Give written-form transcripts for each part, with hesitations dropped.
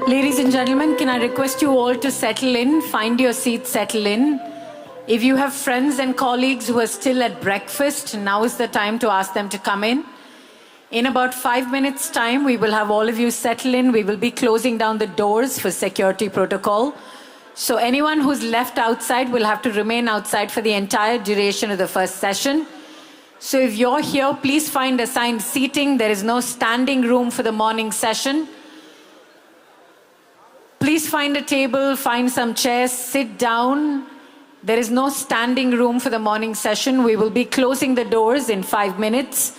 Ladies and gentlemen, can I request you all to settle in, find your seats, settle in. If you have friends and colleagues who are still at breakfast, now is the time to ask them to come in. In about 5 minutes' time, we will have all of you settle in. We will be closing down the doors for security protocol. So anyone who's left outside will have to remain outside for the entire duration of the first session. So if you're here, please find assigned seating. There is no standing room for the morning session. Please find a table, find some chairs, sit down. There is no standing room for the morning session. We will be closing the doors in 5 minutes.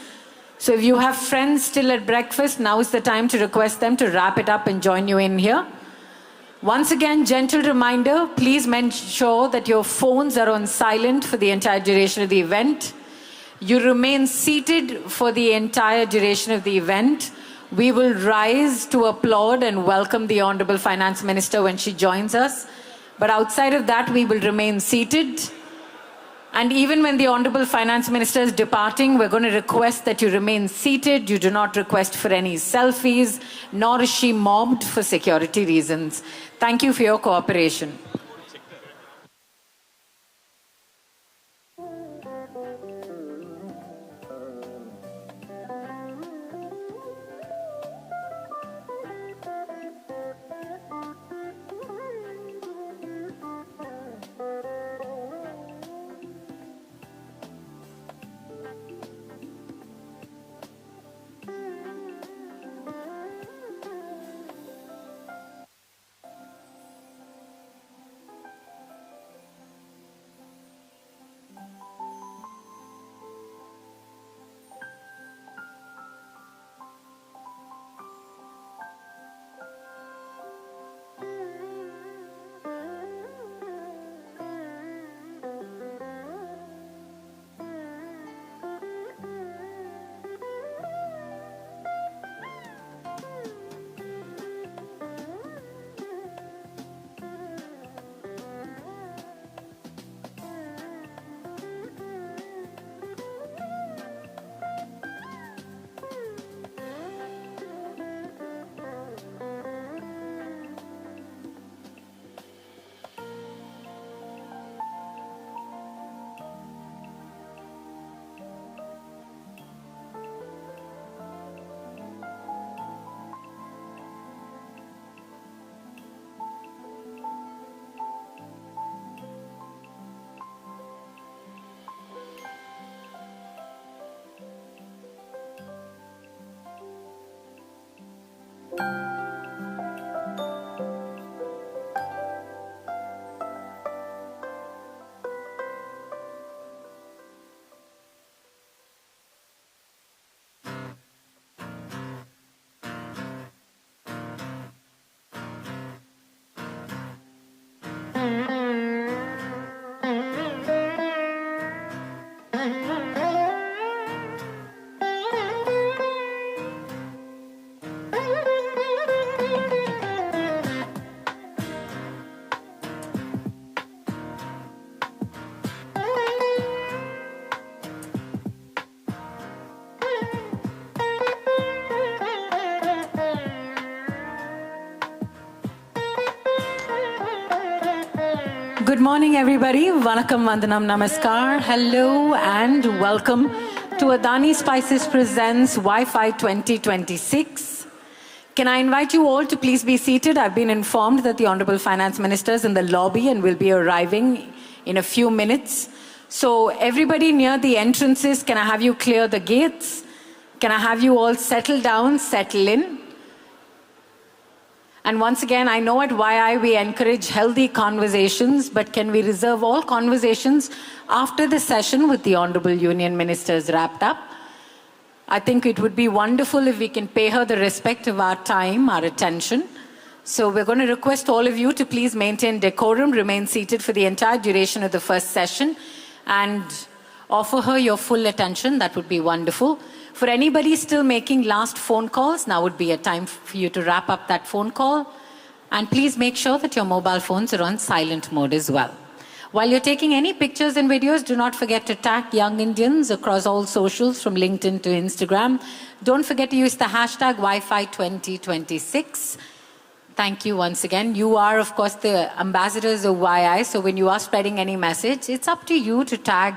So if you have friends still at breakfast, now is the time to request them to wrap it up and join you in here. Once again, gentle reminder, please make sure that your phones are on silent for the entire duration of the event. You remain seated for the entire duration of the event. We will rise to applaud and welcome the Honorable Finance Minister when she joins us. But outside of that, we will remain seated. And even when the Honorable Finance Minister is departing, we're going to request that you remain seated. You do not request for any selfies, nor is she mobbed for security reasons. Thank you for your cooperation. Good morning, everybody. Vanakkam, Vandanam, Namaskar. Hello and welcome to Adani Spices Presents YiFi 2026. Can I invite you all to please be seated? I've been informed that the Honorable Finance Minister is in the lobby and will be arriving in a few minutes. So everybody near the entrances, can I have you clear the gates? Can I have you all settle down, settle in? And once again, I know at YI we encourage healthy conversations, but can we reserve all conversations after the session with the Honorable Union Ministers wrapped up? I think it would be wonderful if we can pay her the respect of our time, our attention. So we're going to request all of you to please maintain decorum, remain seated for the entire duration of the first session, and offer her your full attention. That would be wonderful. For anybody still making last phone calls, now would be a time for you to wrap up that phone call. And please make sure that your mobile phones are on silent mode as well. While you're taking any pictures and videos, do not forget to tag Young Indians across all socials from LinkedIn to Instagram. Don't forget to use the hashtag YiFi2026. Thank you once again. You are, of course, the ambassadors of YI. So when you are spreading any message, it's up to you to tag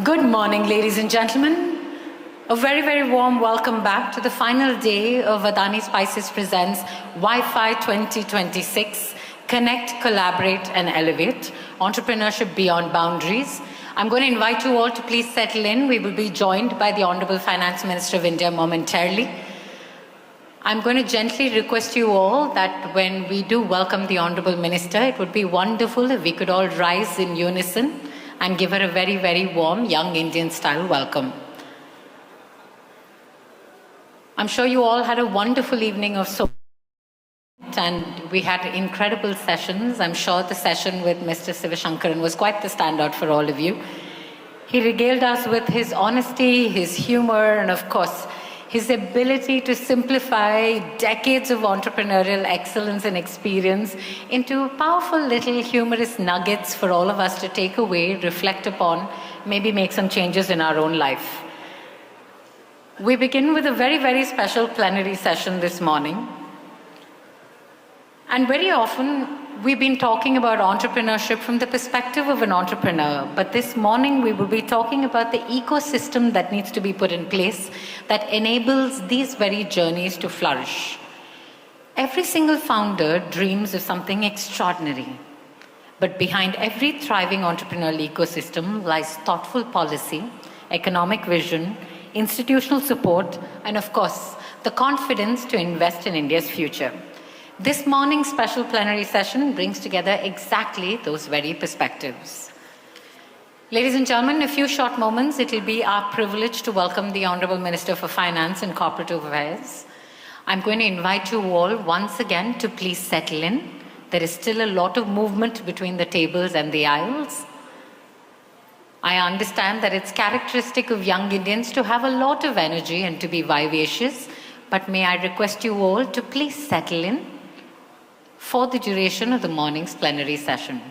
Good morning, ladies and gentlemen. A very, very warm welcome back to the final day of Adani Spices Presents YiFi 2026, Connect, Collaborate and Elevate, Entrepreneurship Beyond Boundaries. I'm going to invite you all to please settle in. We will be joined by the Honorable Finance Minister of India momentarily. I'm going to gently request you all that when we do welcome the Honorable Minister, it would be wonderful if we could all rise in unison and give her a very, very warm, young Indian-style welcome. I'm sure you all had a wonderful evening of and we had incredible sessions. I'm sure the session with Mr. Sivashankaran was quite the standout for all of you. He regaled us with his honesty, his humor, and of course, his ability to simplify decades of entrepreneurial excellence and experience into powerful little humorous nuggets for all of us to take away, reflect upon, maybe make some changes in our own life. We begin with a very, very special plenary session this morning. And very often, we've been talking about entrepreneurship from the perspective of an entrepreneur. But this morning, we will be talking about the ecosystem that needs to be put in place that enables these very journeys to flourish. Every single founder dreams of something extraordinary. But behind every thriving entrepreneurial ecosystem lies thoughtful policy, economic vision, institutional support, and of course, the confidence to invest in India's future. This morning's special plenary session brings together exactly those very perspectives. Ladies and gentlemen, in a few short moments, it will be our privilege to welcome the Honorable Minister for Finance and Corporate Affairs. I'm going to invite you all once again to please settle in. There is still a lot of movement between the tables and the aisles. I understand that it's characteristic of young Indians to have a lot of energy and to be vivacious, but may I request you all to please settle in for the duration of the morning's plenary session.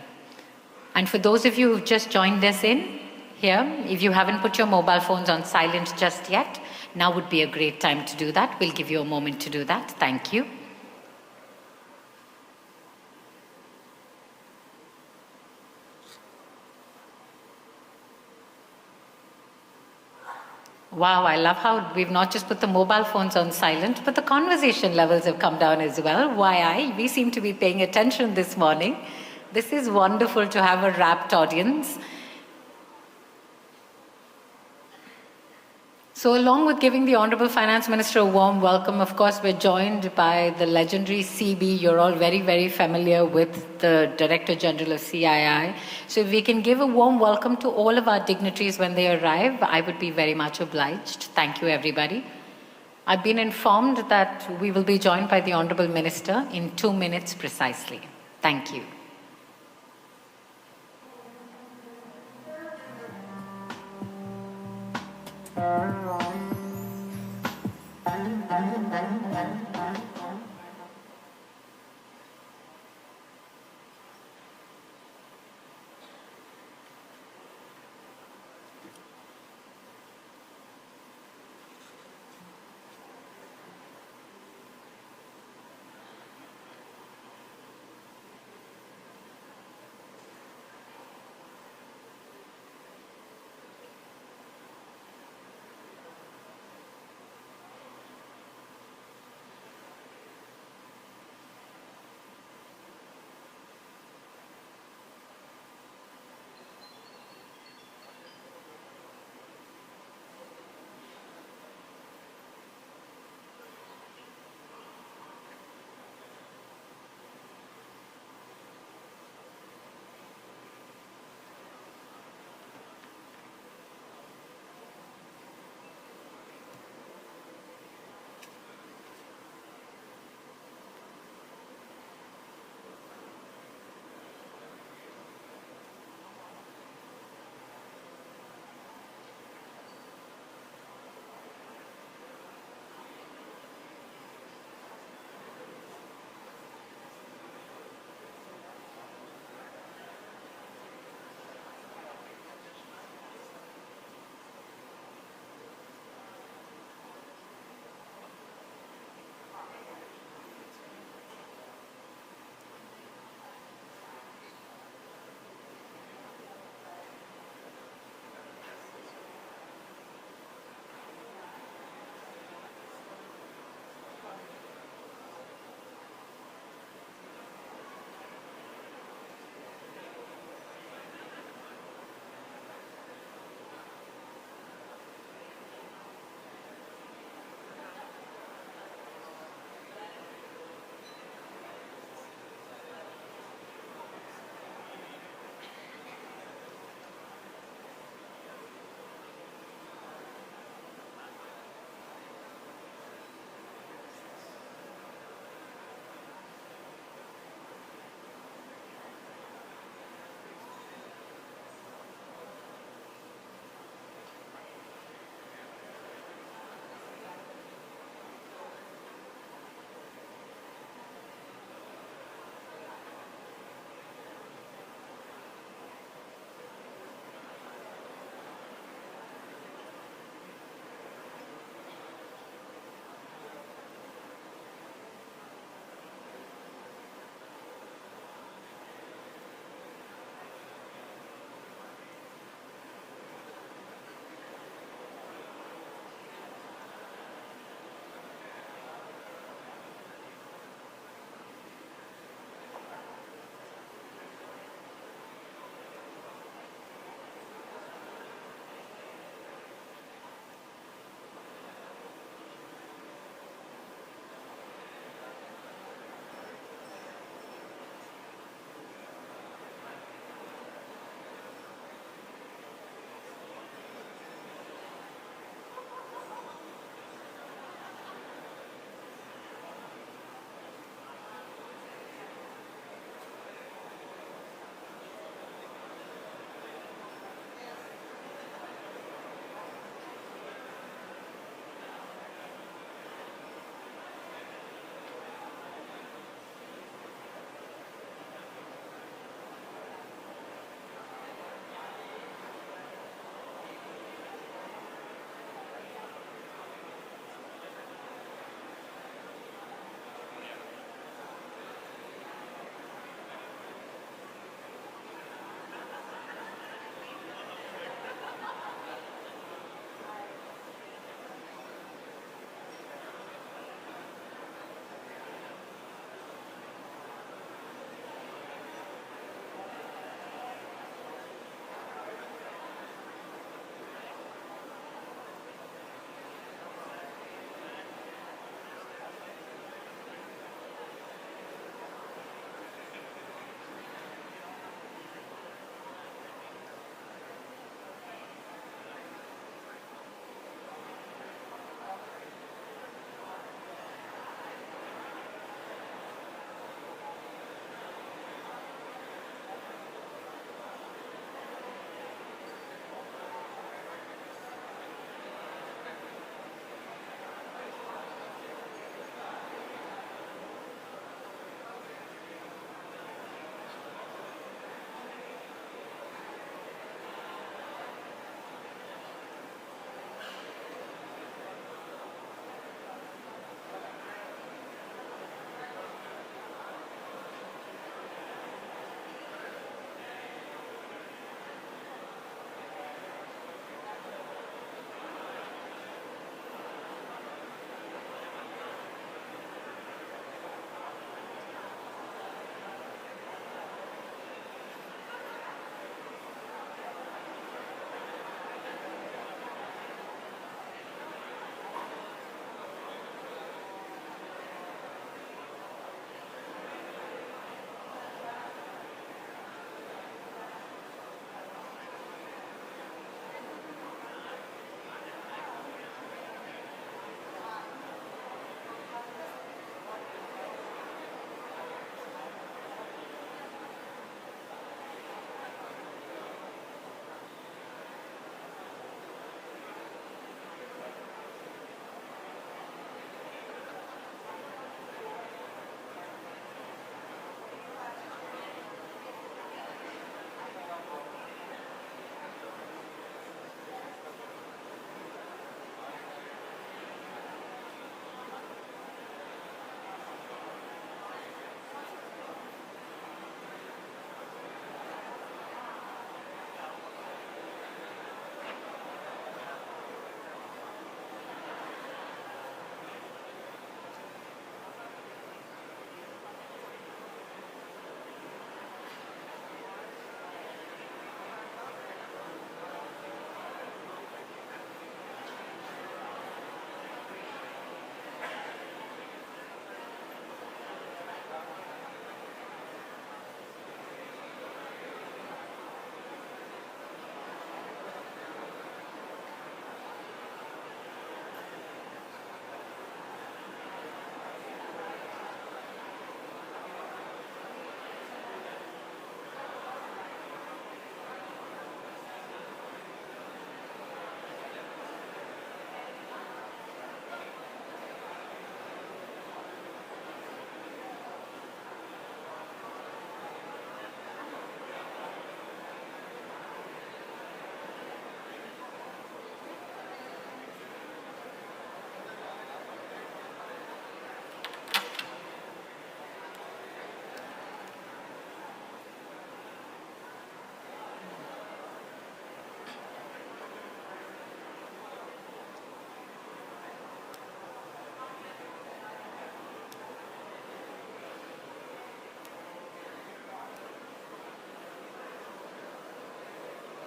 And for those of you who've just joined us in here, if you haven't put your mobile phones on silent just yet, now would be a great time to do that. We'll give you a moment to do that. Thank you. Wow, I love how we've not just put the mobile phones on silent, but the conversation levels have come down as well. We seem to be paying attention this morning. This is wonderful to have a rapt audience. So along with giving the Honorable Finance Minister a warm welcome, of course, we're joined by the legendary CB. You're all very, very familiar with the Director General of CII. So if we can give a warm welcome to all of our dignitaries when they arrive, I would be very much obliged. Thank you, everybody. I've been informed that we will be joined by the Honorable Minister in 2 minutes precisely. Thank you.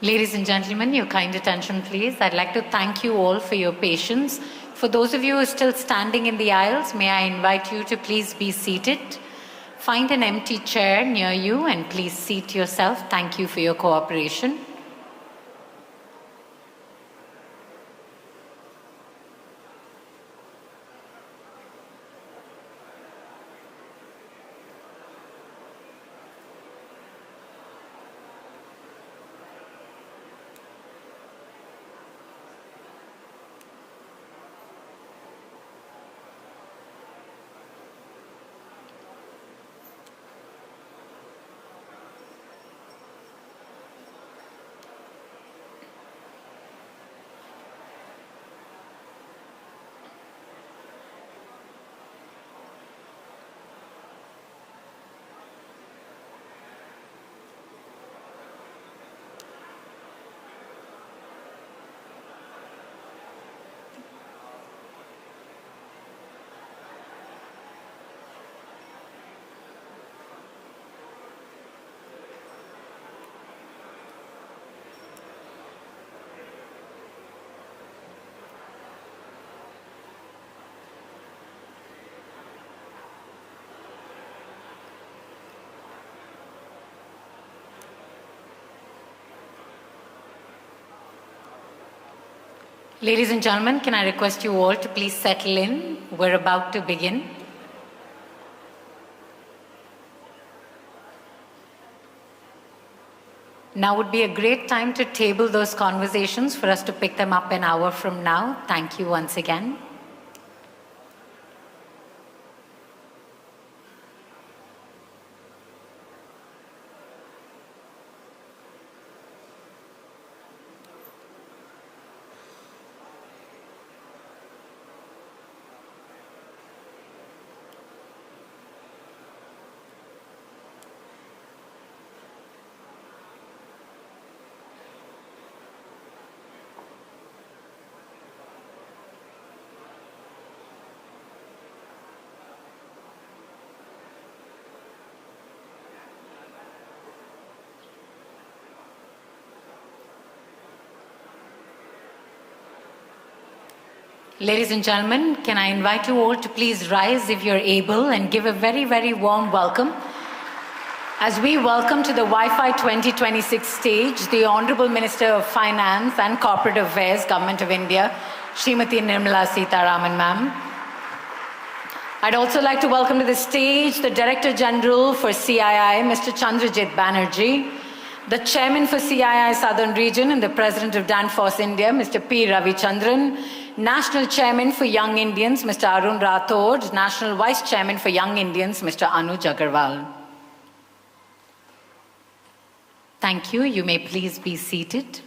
Ladies and gentlemen, your kind attention please. I'd like to thank you all for your patience. For those of you who are still standing in the aisles, may I invite you to please be seated. Find an empty chair near you and please seat yourself. Thank you for your cooperation. Ladies and gentlemen, can I request you all to please settle in? We're about to begin. Now would be a great time to table those conversations for us to pick them up an hour from now. Thank you once again. Ladies and gentlemen, can I invite you all to please rise if you're able and give a very, very warm welcome as we welcome to the YiFi 2026 stage the Honorable Minister of Finance and Corporate Affairs, Government of India, Srimati Nirmala Sitharaman ma'am. I'd also like to welcome to the stage the Director General for CII, Mr. Chandrajit Banerjee, the Chairman for CII Southern Region and the President of Danfoss India, Mr. P. Ravichandran, National Chairman for Young Indians, Mr. Arun Rathod, National Vice Chairman for Young Indians, Mr. Anuj Agarwal. Thank you. You may please be seated.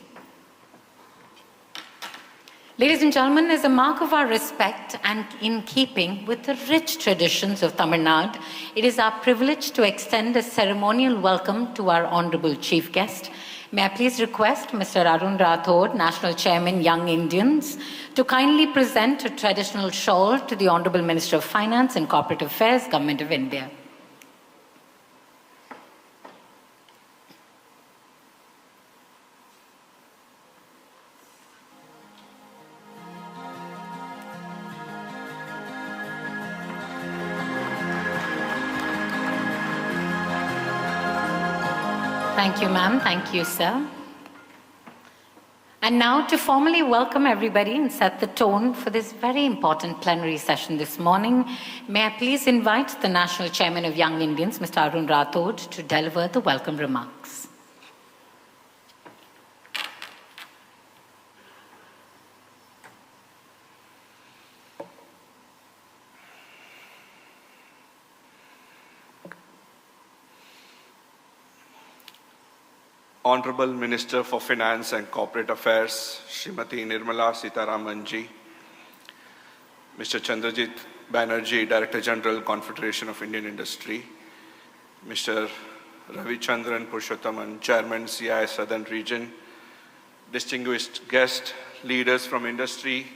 Ladies and gentlemen, as a mark of our respect and in keeping with the rich traditions of Tamil Nadu, it is our privilege to extend a ceremonial welcome to our Honorable Chief Guest. May I please request Mr. Arun Rathod, National Chairman, Young Indians, to kindly present a traditional shawl to the Honorable Minister of Finance and Corporate Affairs, Government of India. Thank you, ma'am. Thank you, sir. And now to formally welcome everybody and set the tone for this very important plenary session this morning, may I please invite the National Chairman of Young Indians, Mr. Arun Rathod, to deliver the welcome remarks. Honorable Minister for Finance and Corporate Affairs, Srimati Nirmala Sitharaman ji, Mr. Chandrajit Banerjee, Director General, Confederation of Indian Industry, Mr. Ravichandran Purushothaman, Chairman, CII Southern Region, distinguished guests, leaders from industry,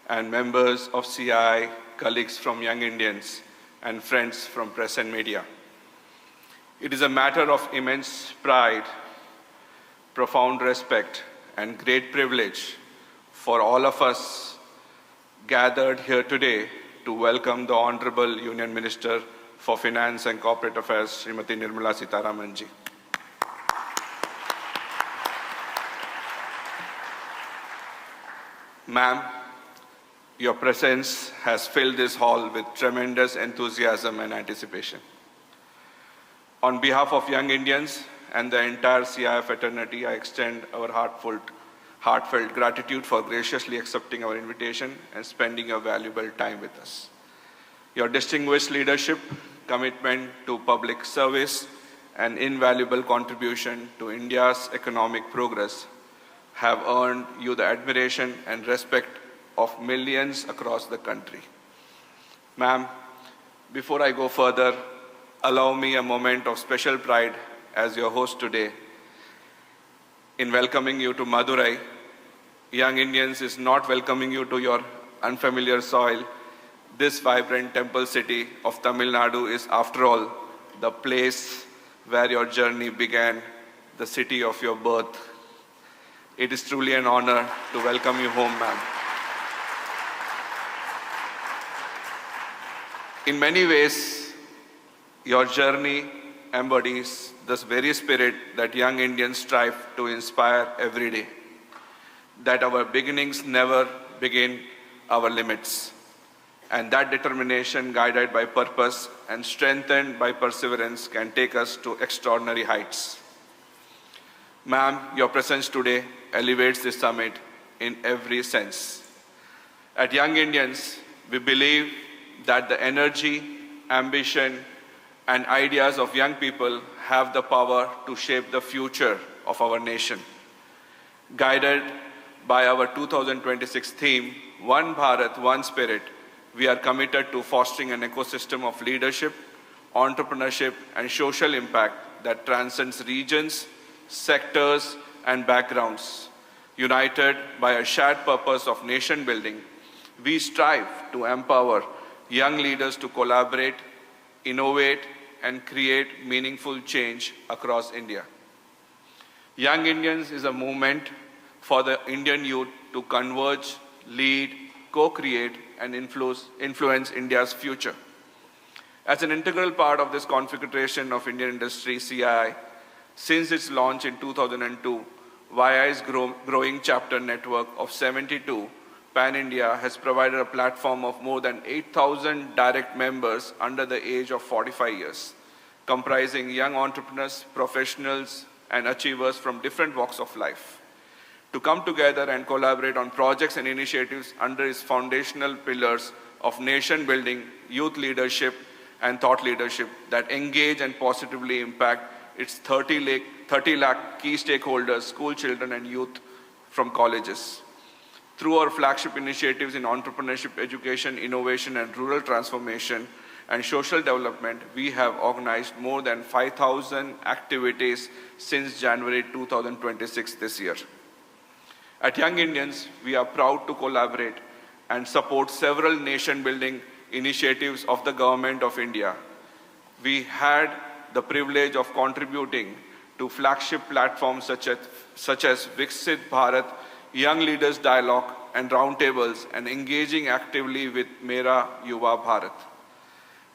and members of CII, colleagues from Young Indians, and friends from press and media. It is a matter of immense pride profound respect and great privilege for all of us gathered here today to welcome the Honorable Union Minister for Finance and Corporate Affairs, Srimati Nirmala Sitharaman ji. Ma'am, your presence has filled this hall with tremendous enthusiasm and anticipation. On behalf of young Indians and the entire CII fraternity, I extend our heartfelt gratitude for graciously accepting our invitation and spending your valuable time with us. Your distinguished leadership, commitment to public service, and invaluable contribution to India's economic progress have earned you the admiration and respect of millions across the country. Ma'am, before I go further, allow me a moment of special pride as your host today. In welcoming you to Madurai, young Indians is not welcoming you to your unfamiliar soil. This vibrant temple city of Tamil Nadu is, after all, the place where your journey began, the city of your birth. It is truly an honor to welcome you home, ma'am. In many ways, your journey embodies this very spirit that young Indians strive to inspire every day, that our beginnings never begin our limits, and that determination guided by purpose and strengthened by perseverance can take us to extraordinary heights. Ma'am, your presence today elevates this summit in every sense. At Young Indians, we believe that the energy, ambition, and ideas of young people have the power to shape the future of our nation. Guided by our 2026 theme, One Bharat, One Spirit, we are committed to fostering an ecosystem of leadership, entrepreneurship, and social impact that transcends regions, sectors, and backgrounds. United by a shared purpose of nation building, we strive to empower young leaders to collaborate, innovate, and create meaningful change across India. Young Indians is a movement for the Indian youth to converge, lead, co-create, and influence India's future. As an integral part of this configuration of Indian industry, CII, since its launch in 2002, YI's growing chapter network of 72 Pan-India has provided a platform of more than 8,000 direct members under the age of 45 years, comprising young entrepreneurs, professionals, and achievers from different walks of life, to come together and collaborate on projects and initiatives under its foundational pillars of nation building, youth leadership, and thought leadership that engage and positively impact its 30 lakh key stakeholders, school children, and youth from colleges. Through our flagship initiatives in entrepreneurship, education, innovation, and rural transformation and social development, we have organized more than 5,000 activities since January 2026 this year. At Young Indians, we are proud to collaborate and support several nation-building initiatives of the Government of India. We had the privilege of contributing to flagship platforms such as Viksit Bharat, Young Leaders Dialogue and Roundtables, and engaging actively with Mera Yuva Bharat.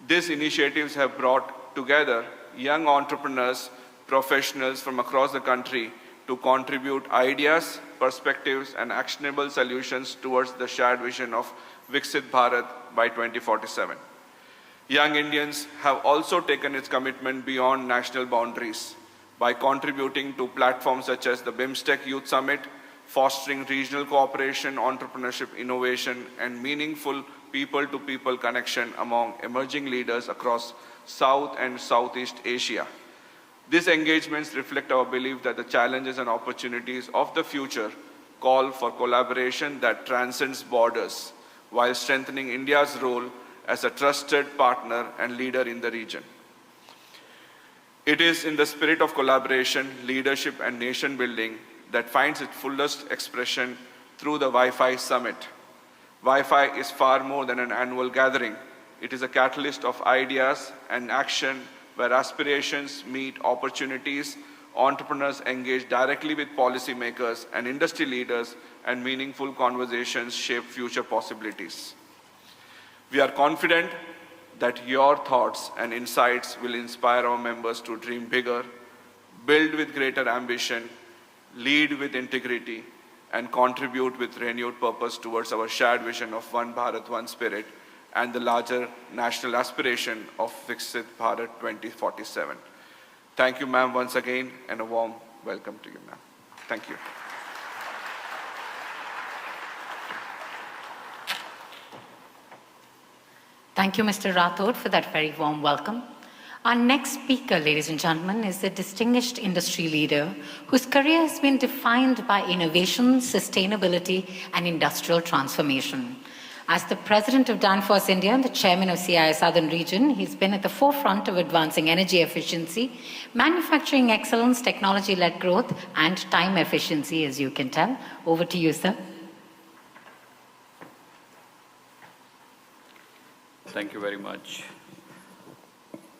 These initiatives have brought together young entrepreneurs, professionals from across the country to contribute ideas, perspectives, and actionable solutions towards the shared vision of Viksit Bharat by 2047. Young Indians have also taken its commitment beyond national boundaries by contributing to platforms such as the BIMSTEC Youth Summit, fostering regional cooperation, entrepreneurship, innovation, and meaningful people-to-people connection among emerging leaders across South and Southeast Asia. These engagements reflect our belief that the challenges and opportunities of the future call for collaboration that transcends borders, while strengthening India's role as a trusted partner and leader in the region. It is in the spirit of collaboration, leadership, and nation building that finds its fullest expression through the YiFi Summit. YiFi is far more than an annual gathering. It is a catalyst of ideas and action where aspirations meet opportunities, entrepreneurs engage directly with policymakers and industry leaders, and meaningful conversations shape future possibilities. We are confident that your thoughts and insights will inspire our members to dream bigger, build with greater ambition, lead with integrity, and contribute with renewed purpose towards our shared vision of One Bharat, One Spirit, and the larger national aspiration of Viksit Bharat 2047. Thank you, ma'am, once again, and a warm welcome to you, ma'am. Thank you. Thank you, Mr. Rathod, for that very warm welcome. Our next speaker, ladies and gentlemen, is a distinguished industry leader whose career has been defined by innovation, sustainability, and industrial transformation. As the president of Danfoss India and the chairman of CII Southern Region, he's been at the forefront of advancing energy efficiency, manufacturing excellence, technology-led growth, and time efficiency, as you can tell. Over to you, sir. Thank you very much.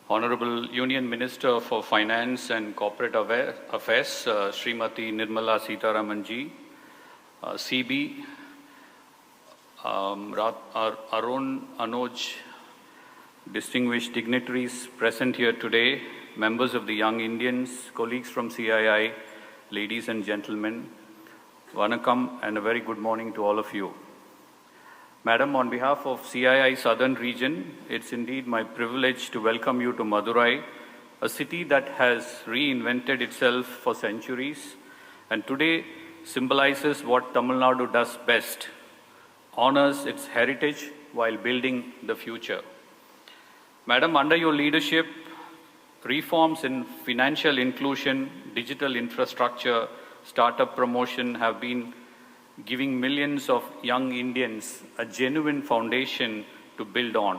Honorable Union Minister for Finance and Corporate Affairs, Srimati Nirmala Sitharaman ji, CB, Arun, Anuj, distinguished dignitaries present here today, members of the Young Indians, colleagues from CII, ladies and gentlemen, Vanakkam and a very good morning to all of you. Madam, on behalf of CII Southern Region, it's indeed my privilege to welcome you to Madurai, a city that has reinvented itself for centuries and today symbolizes what Tamil Nadu does best, honors its heritage while building the future. Madam, under your leadership, reforms in financial inclusion, digital infrastructure, startup promotion have been giving millions of young Indians a genuine foundation to build on.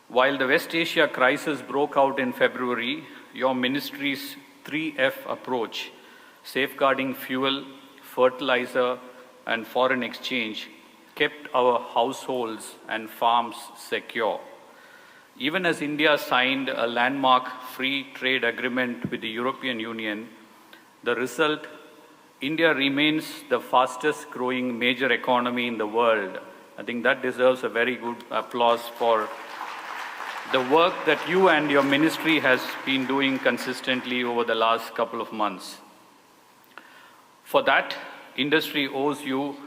While the West Asia crisis broke out in February, your ministry's 3F approach, safeguarding fuel, fertilizer, and foreign exchange, kept our households and farms secure. Even as India signed a landmark free trade agreement with the European Union, the result, India remains the fastest growing major economy in the world. I think that deserves a very good applause for the work that you and your ministry has been doing consistently over the last couple of months. For that, industry owes you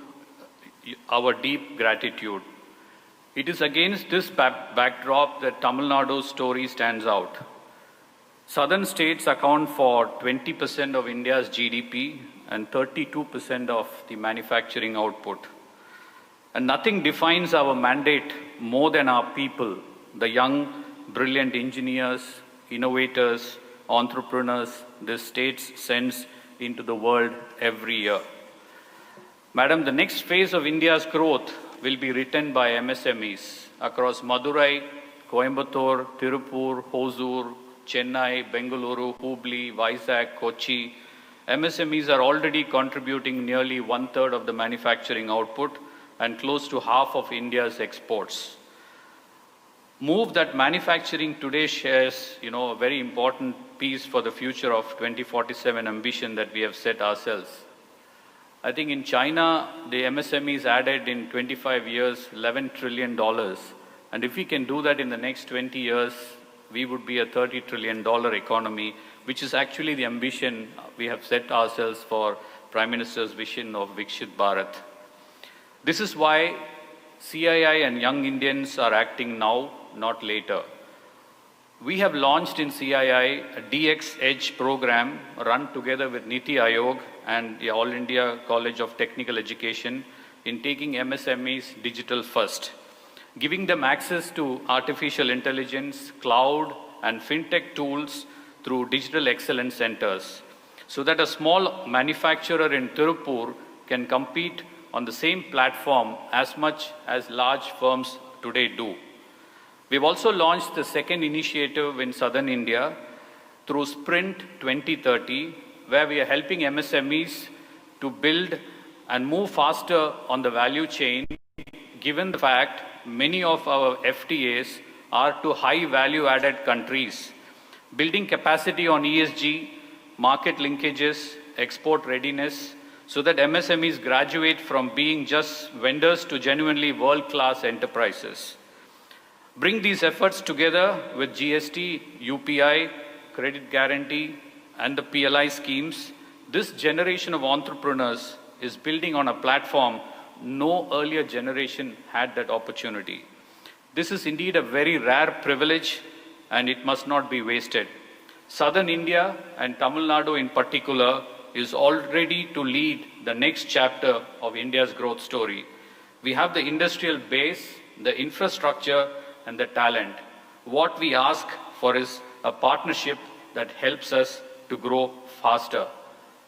our deep gratitude. It is against this backdrop that Tamil Nadu's story stands out. Southern states account for 20% of India's GDP and 32% of the manufacturing output. And nothing defines our mandate more than our people, the young, brilliant engineers, innovators, entrepreneurs this state sends into the world every year. Madam, the next phase of India's growth will be written by MSMEs across Madurai, Coimbatore, Tirupur, Hosur, Chennai, Bengaluru, Hubli, Vizag, Kochi. MSMEs are already contributing nearly 1/3 of the manufacturing output and close to half of India's exports. Move that manufacturing today shares, a very important piece for the future of 2047 ambition that we have set ourselves. I think in China, the MSMEs added in 25 years $11 trillion. And if we can do that in the next 20 years, we would be a $30 trillion economy, which is actually the ambition we have set ourselves for Prime Minister's vision of Viksit Bharat. This is why CII and Young Indians are acting now, not later. We have launched in CII a DX Edge program run together with Niti Aayog and the All India College of Technical Education in taking MSMEs digital first, giving them access to artificial intelligence, cloud, and fintech tools through digital excellence centers, so that a small manufacturer in Tirupur can compete on the same platform as much as large firms today do. We've also launched the second initiative in Southern India through Sprint 2030, where we are helping MSMEs to build and move faster on the value chain, given the fact many of our FTAs are to high value-added countries. Building capacity on ESG, market linkages, export readiness, so that MSMEs graduate from being just vendors to genuinely world-class enterprises. Bring these efforts together with GST, UPI, credit guarantee, and the PLI schemes. This generation of entrepreneurs is building on a platform no earlier generation had that opportunity. This is indeed a very rare privilege, and it must not be wasted. Southern India and Tamil Nadu in particular is all ready to lead the next chapter of India's growth story. We have the industrial base, the infrastructure, and the talent. What we ask for is a partnership that helps us to grow faster.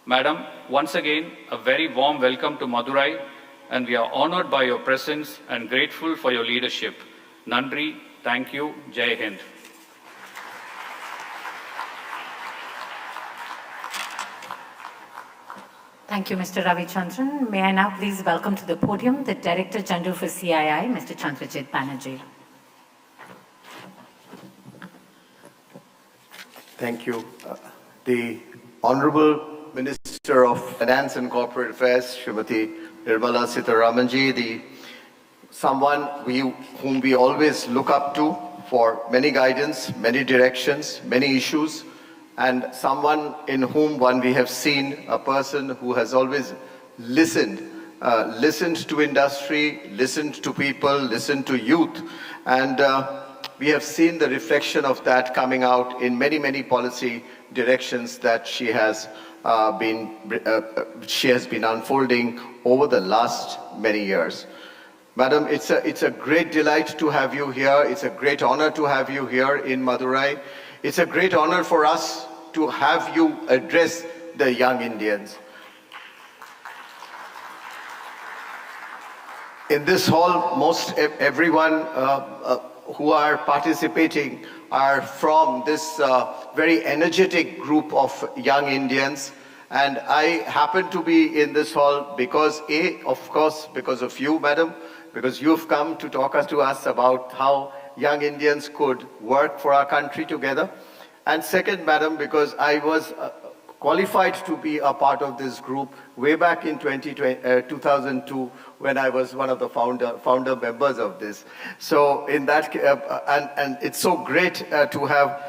Madam, once again, a very warm welcome to Madurai, and we are honored by your presence and grateful for your leadership. Nandri, thank you, Jai Hind. Thank you, Mr. Ravichandran. May I now please welcome to the podium the Director General for CII, Mr. Chandrajit Banerjee. Thank you. The Honorable Minister of Finance and Corporate Affairs, Srimati Nirmala Sitharamanji, someone whom we always look up to for many guidance, many directions, many issues, and someone in whom we have seen a person who has always listened to industry, listened to people, listened to youth, and we have seen the reflection of that coming out in many, many policy directions that she has been unfolding over the last many years. Madam, it's a great delight to have you here. It's a great honor to have you here in Madurai. It's a great honor for us to have you address the young Indians. In this hall, most everyone who are participating are from this very energetic group of young Indians. And I happen to be in this hall because, of course, because of you, madam, because you've come to talk to us about how young Indians could work for our country together. And second, madam, because I was qualified to be a part of this group way back in 2002 when I was one of the founder members of this. So in that, and it's so great to have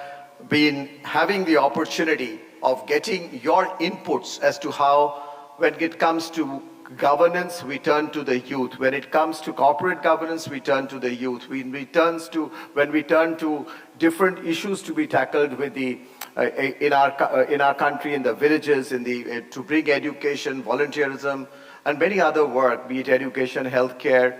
been having the opportunity of getting your inputs as to how, when it comes to governance, we turn to the youth. When it comes to corporate governance, we turn to the youth. When we turn to different issues to be tackled with the in our country, in the villages, to bring education, volunteerism, and many other work, be it education, healthcare,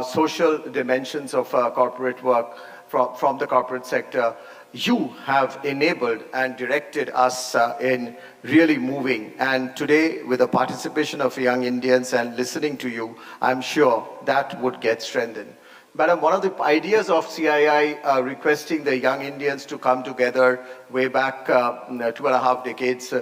social dimensions of corporate work from the corporate sector. You have enabled and directed us in really moving. And today, with the participation of young Indians and listening to you, I'm sure that would get strengthened. Madam, one of the ideas of CII requesting the young Indians to come together way back 2.5 decades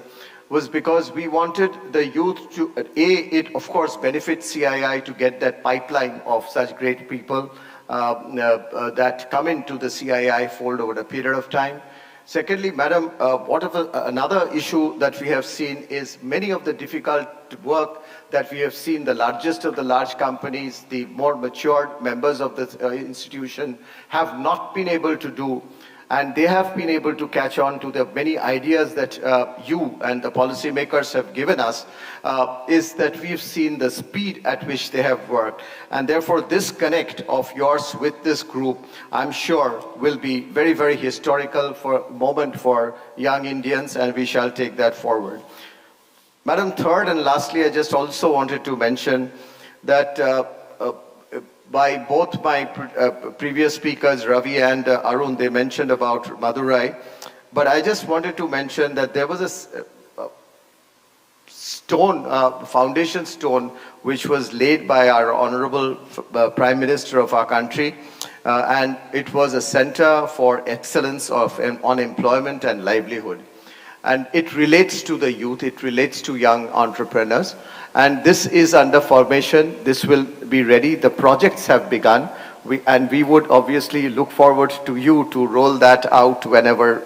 was because we wanted the youth to, it of course benefits CII to get that pipeline of such great people that come into the CII fold over a period of time. Secondly, madam, another issue that we have seen is many of the difficult work that we have seen, the largest of the large companies, the more matured members of the institution have not been able to do. And they have been able to catch on to the many ideas that you and the policymakers have given us, is that we've seen the speed at which they have worked. And therefore, this connect of yours with this group, I'm sure, will be very, very historical moment for young Indians, and we shall take that forward. Madam, third and lastly, I just also wanted to mention that by both my previous speakers, Ravi and Arun, they mentioned about Madurai. But I just wanted to mention that there was a foundation stone, which was laid by our Honorable Prime Minister of our country. And it was a center for excellence on employment and livelihood. And it relates to the youth, it relates to young entrepreneurs. And this is under formation. This will be ready. The projects have begun. We would obviously look forward to you to roll that out whenever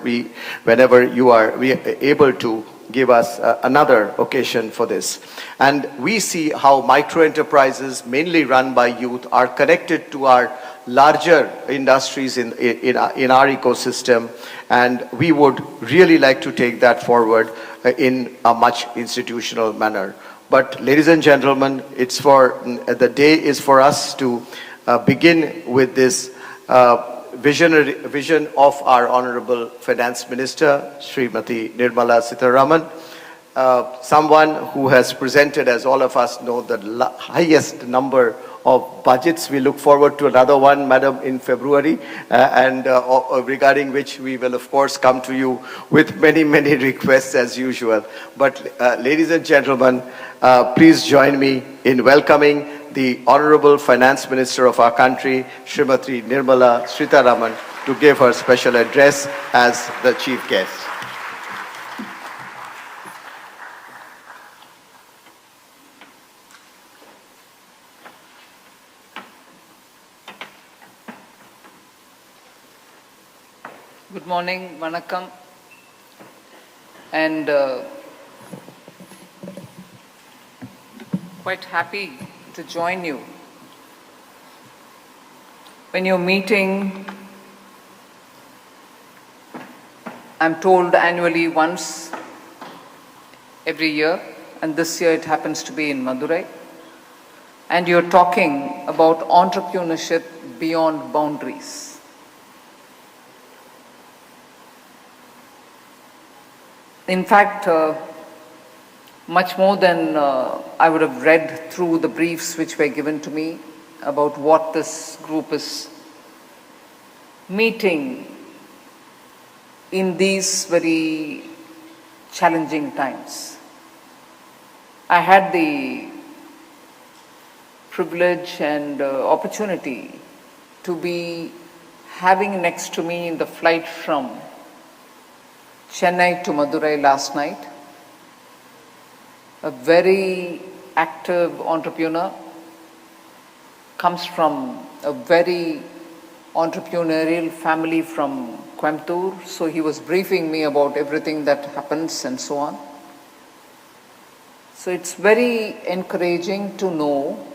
you are able to give us another occasion for this. And we see how micro-enterprises, mainly run by youth, are connected to our larger industries in our ecosystem, and we would really like to take that forward in a much institutional manner. But ladies and gentlemen, the day is for us to begin with this vision of our Honorable Finance Minister, Srimati Nirmala Sitharaman, someone who has presented, as all of us know, the highest number of budgets. We look forward to another one, Madam, in February, and regarding which we will, of course, come to you with many, many requests as usual. But ladies and gentlemen, please join me in welcoming the Honorable Finance Minister of our country, Srimati Nirmala Sitharaman, to give her special address as the chief guest. Good morning, Vanakkam, and quite happy to join you when you're meeting, I'm told, annually once every year, and this year it happens to be in Madurai, and you're talking about entrepreneurship beyond boundaries. In fact, much more than I would have read through the briefs which were given to me about what this group is meeting in these very challenging times. I had the privilege and opportunity to be having next to me in the flight from Chennai to Madurai last night a very active entrepreneur, comes from a very entrepreneurial family from Coimbatore, so he was briefing me about everything that happens and so on. So it's very encouraging to know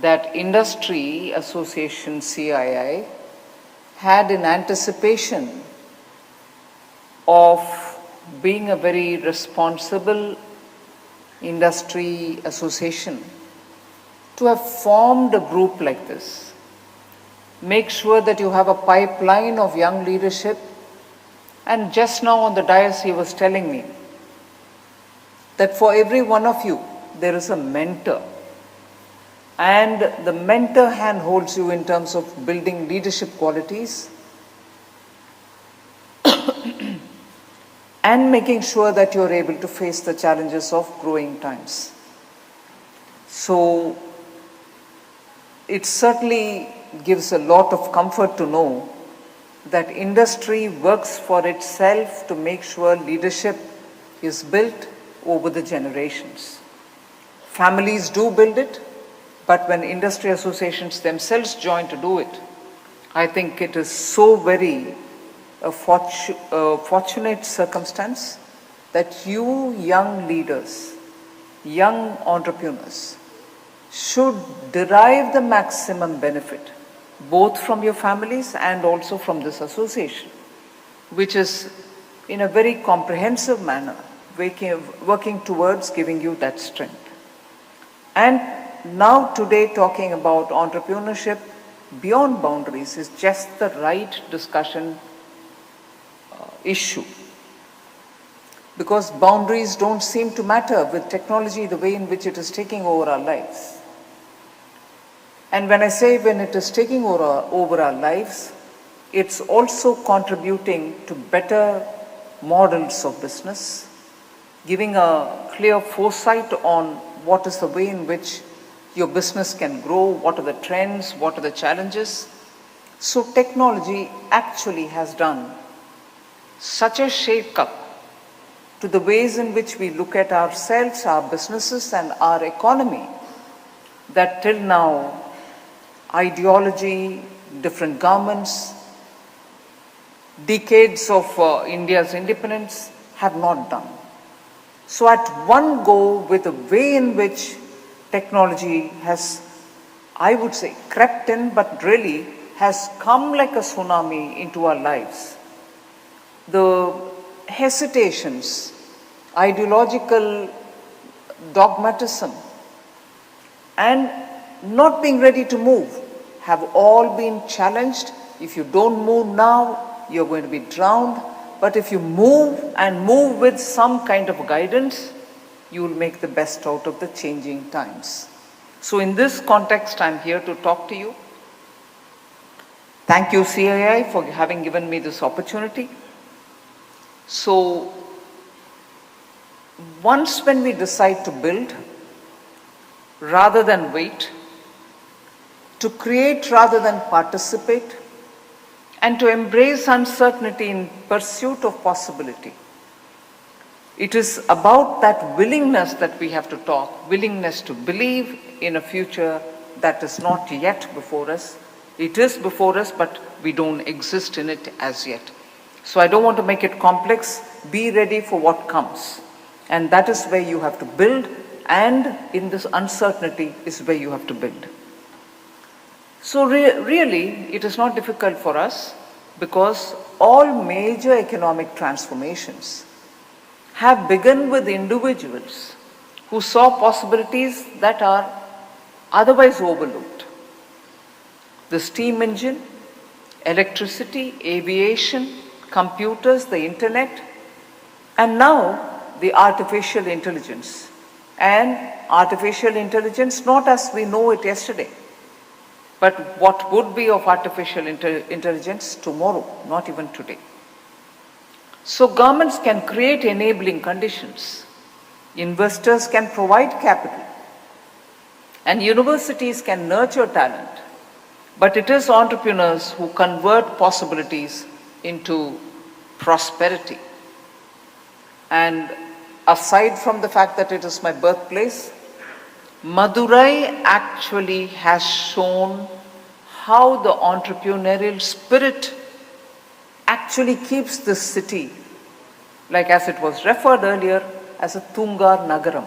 that Industry Association CII had in anticipation of being a very responsible industry association to have formed a group like this. Make sure that you have a pipeline of young leadership. And just now on the dais he was telling me that for every one of you there is a mentor, and the mentor handholds you in terms of building leadership qualities and making sure that you're able to face the challenges of growing times. So it certainly gives a lot of comfort to know that industry works for itself to make sure leadership is built over the generations. Families do build it, but when industry associations themselves join to do it, I think it is so very a fortunate circumstance that you young leaders, young entrepreneurs, should derive the maximum benefit both from your families and also from this association, which is in a very comprehensive manner working towards giving you that strength. And now today talking about entrepreneurship beyond boundaries is just the right discussion issue, because boundaries don't seem to matter with technology the way in which it is taking over our lives. And when I say when it is taking over our lives, it's also contributing to better models of business, giving a clear foresight on what is the way in which your business can grow, what are the trends, what are the challenges. So technology actually has done such a shake-up to the ways in which we look at ourselves, our businesses and our economy, that till now ideology, different governments, decades of India's independence have not done. So at one go, with the way in which technology has, I would say, crept in, but really has come like a tsunami into our lives, the hesitations, ideological dogmatism, and not being ready to move have all been challenged. If you don't move now, you're going to be drowned. But if you move and move with some kind of guidance, you will make the best out of the changing times. So in this context, I'm here to talk to you. Thank you, CII, for having given me this opportunity. So once when we decide to build, rather than wait, to create rather than participate, and to embrace uncertainty in pursuit of possibility. It is about that willingness that we have to talk, willingness to believe in a future that is not yet before us. It is before us, but we don't exist in it as yet. So I don't want to make it complex. Be ready for what comes. And that is where you have to build, and in this uncertainty is where you have to build. So really, it is not difficult for us, because all major economic transformations have begun with individuals who saw possibilities that are otherwise overlooked. The steam engine, electricity, aviation, computers, the internet, and now the artificial intelligence. And artificial intelligence not as we know it yesterday, but what would be of artificial intelligence tomorrow, not even today. So governments can create enabling conditions, investors can provide capital, and universities can nurture talent. But it is entrepreneurs who convert possibilities into prosperity. And aside from the fact that it is my birthplace, Madurai actually has shown how the entrepreneurial spirit actually keeps this city, like as it was referred earlier, as a Tunga Nagaram.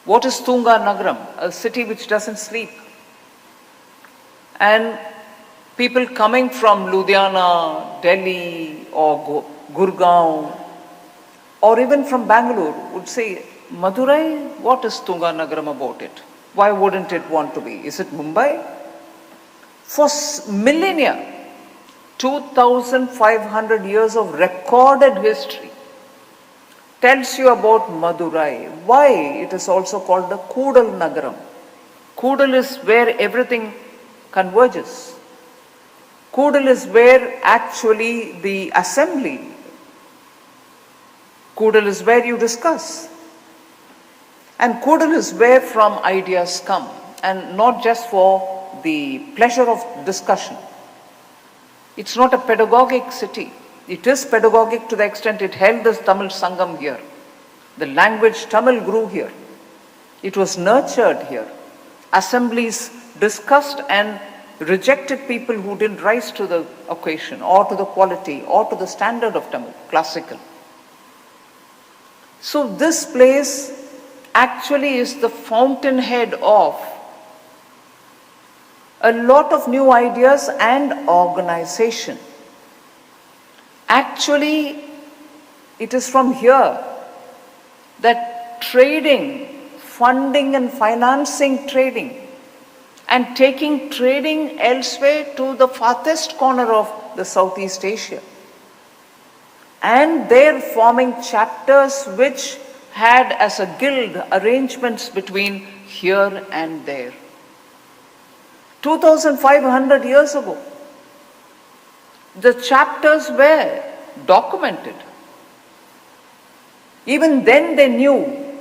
What is Tunga Nagaram? A city which doesn't sleep. And people coming from Ludhiana, Delhi, or Gurgaon, or even from Bangalore would say, Madurai, what is Tunga Nagaram about it? Why wouldn't it want to be? Is it Mumbai? For millennia, 2,500 years of recorded history tells you about Madurai. Why it is also called the Kudal Nagaram. Kudal is where everything converges. Kudal is where actually the assembly. Kudal is where you discuss. And Kudal is where from ideas come, and not just for the pleasure of discussion. It's not a pedagogic city. It is pedagogic to the extent it held this Tamil Sangam here. The language Tamil grew here. It was nurtured here. Assemblies discussed and rejected people who didn't rise to the occasion, or to the quality, or to the standard of Tamil, classical. So this place actually is the fountainhead of a lot of new ideas and organization. Actually, it is from here that trading, funding and financing trading, and taking trading elsewhere to the farthest corner of the Southeast Asia, and there forming chapters which had as a guild arrangements between here and there. 2,500 years ago, the chapters were documented. Even then they knew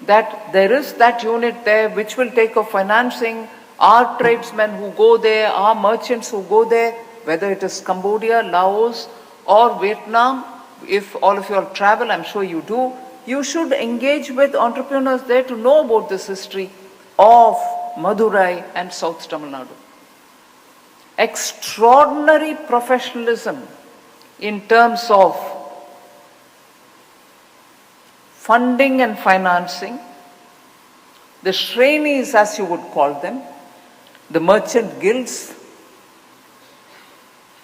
that there is that unit there which will take up financing. Our tradesmen who go there, our merchants who go there, whether it is Cambodia, Laos, or Vietnam, if all of you all travel, I'm sure you do, you should engage with entrepreneurs there to know about this history of Madurai and South Tamil Nadu. Extraordinary professionalism in terms of funding and financing, the Shrenis as you would call them, the merchant guilds.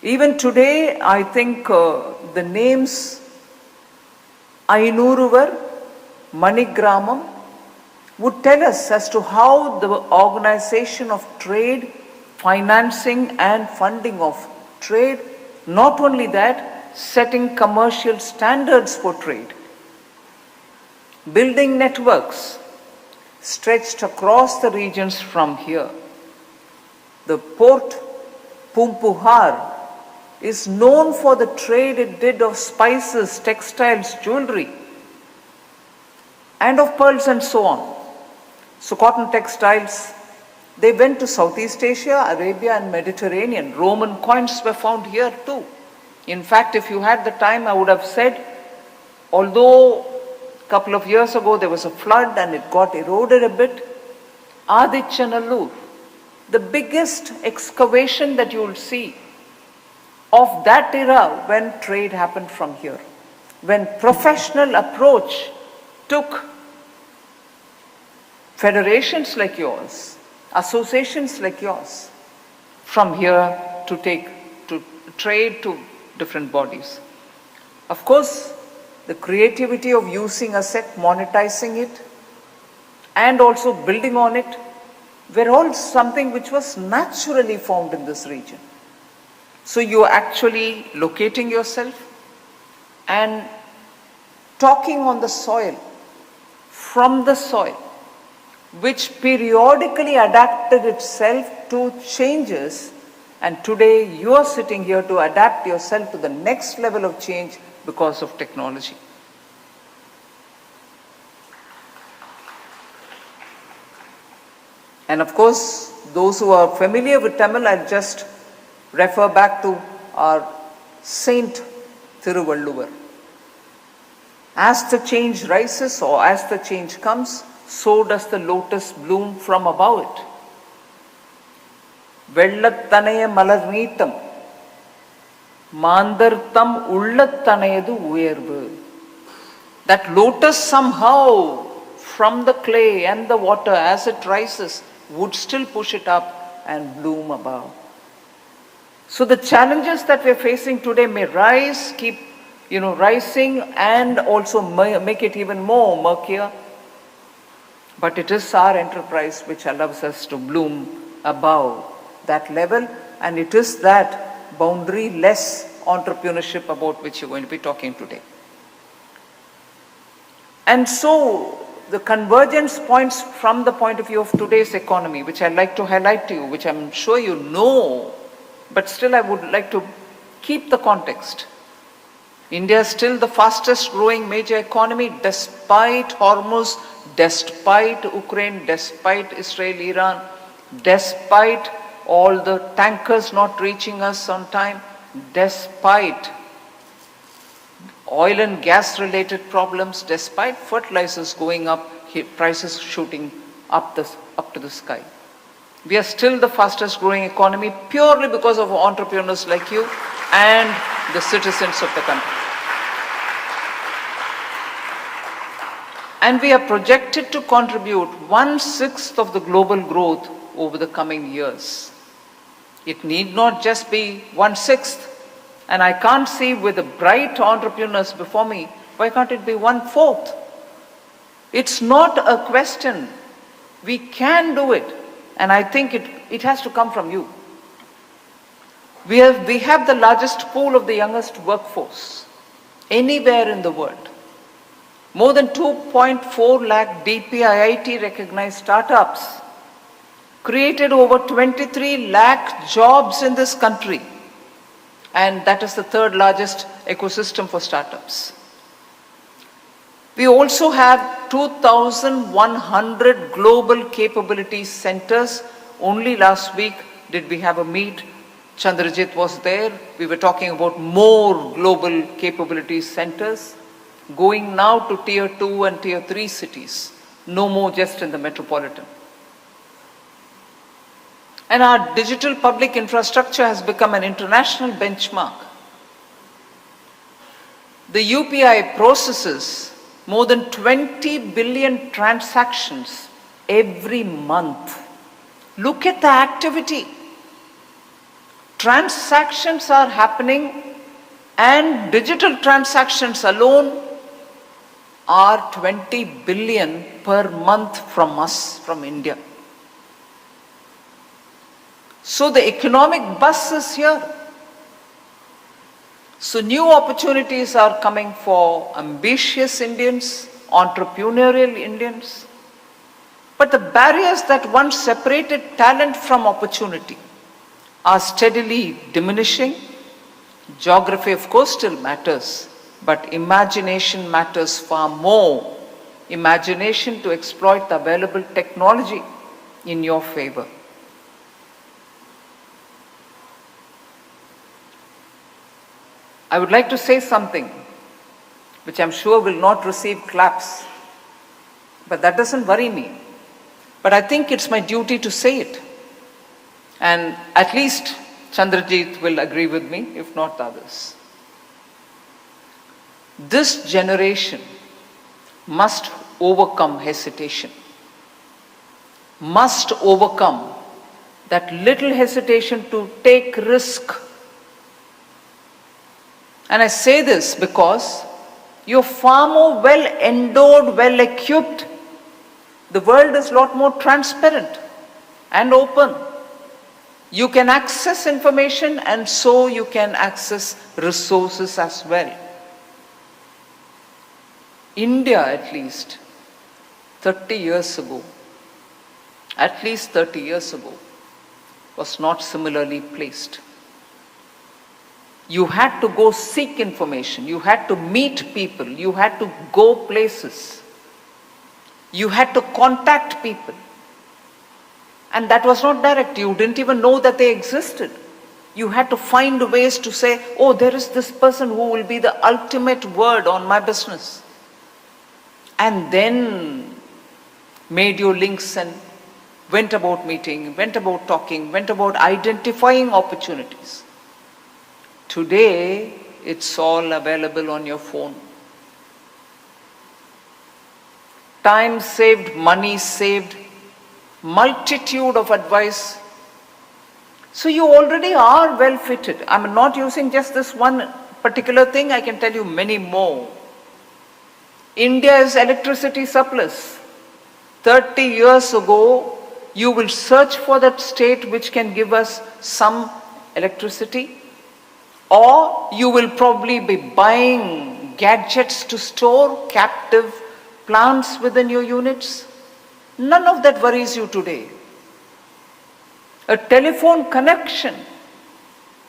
Even today, I think the names Ainuruvar, Manigramam would tell us as to how the organization of trade, financing and funding of trade, not only that, setting commercial standards for trade, building networks stretched across the regions from here. The port Pumpuhar is known for the trade it did of spices, textiles, jewelry, and of pearls and so on. So cotton textiles, they went to Southeast Asia, Arabia and Mediterranean. Roman coins were found here too. In fact, if you had the time, I would have said, although a couple of years ago there was a flood and it got eroded a bit, Adichanallur, the biggest excavation that you will see of that era when trade happened from here, when professional approach took federations like yours, associations like yours, from here to trade to different bodies. Of course, the creativity of using a set, monetizing it, and also building on it, were all something which was naturally found in this region. So you are actually locating yourself and talking on the soil, from the soil, which periodically adapted itself to changes, and today you are sitting here to adapt yourself to the next level of change because of technology. And of course, those who are familiar with Tamil, I'll just refer back to our Saint Thiruvalluvar. As the change rises or as the change comes, so does the lotus bloom from above it. Vellattanaya malarneetam, mandartham ullattanayadu uyarvu. That lotus somehow from the clay and the water as it rises would still push it up and bloom above. So the challenges that we're facing today may rise, keep rising, and also make it even more murkier. But it is our enterprise which allows us to bloom above that level, and it is that boundary-less entrepreneurship about which you're going to be talking today. And so the convergence points from the point of view of today's economy, which I'd like to highlight to you, which I'm sure you know, but still I would like to keep the context. India is still the fastest growing major economy despite Hormuz, despite Ukraine, despite Israel, Iran, despite all the tankers not reaching us on time, despite oil and gas related problems, despite fertilizers going up, prices shooting up to the sky. We are still the fastest growing economy purely because of entrepreneurs like you and the citizens of the country. And we are projected to contribute 1/6 of the global growth over the coming years. It need not just be 1/6. And I can't see with the bright entrepreneurs before me, why can't it be 1/4? It's not a question. We can do it. And I think it has to come from you. We have the largest pool of the youngest workforce anywhere in the world. More than 2.4 lakh DPIIT recognized startups, created over 23 lakh jobs in this country. And that is the third largest ecosystem for startups. We also have 2,100 global capability centers. Only last week did we have a meet. Chandrajit was there. We were talking about more global capability centers, going now to tier 2 and tier 3 cities, no more just in the metropolitan. And our digital public infrastructure has become an international benchmark. The UPI processes More than 20 billion transactions every month. Look at the activity. Transactions are happening, and digital transactions alone are 20 billion per month from us, from India. So the economic buzz is here. So new opportunities are coming for ambitious Indians, entrepreneurial Indians. But the barriers that once separated talent from opportunity are steadily diminishing. Geography, of course, still matters, but imagination matters far more. Imagination to exploit the available technology in your favor. I would like to say something which I'm sure will not receive claps, but that doesn't worry me. But I think it's my duty to say it. And at least Chandrajit will agree with me, if not the others. This generation must overcome hesitation, must overcome that little hesitation to take risk. And I say this because you're far more well endowed, well equipped. The world is a lot more transparent and open. You can access information, and so you can access resources as well. India, at least 30 years ago, was not similarly placed. You had to go seek information, you had to meet people, you had to go places, you had to contact people. And that was not direct. You didn't even know that they existed. You had to find ways to say, oh, there is this person who will be the ultimate word on my business. And then made your links and went about meeting, went about talking, went about identifying opportunities. Today, it's all available on your phone. Time saved, money saved, multitude of advice. So you already are well fitted. I'm not using just this one particular thing, I can tell you many more. India is electricity surplus. 30 years ago, you will search for that state which can give us some electricity, or you will probably be buying gadgets to store captive plants within your units. None of that worries you today. A telephone connection,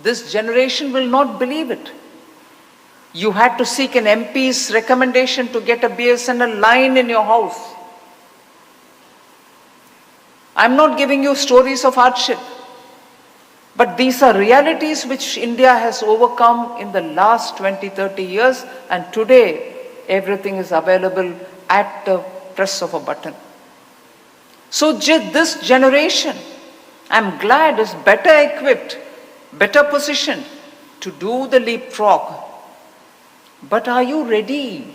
this generation will not believe it. You had to seek an MP's recommendation to get a BSNL line in your house. I'm not giving you stories of hardship, but these are realities which India has overcome in the last 20-30 years, and today everything is available at the press of a button. So this generation, I'm glad, is better equipped, better positioned to do the leapfrog. But are you ready?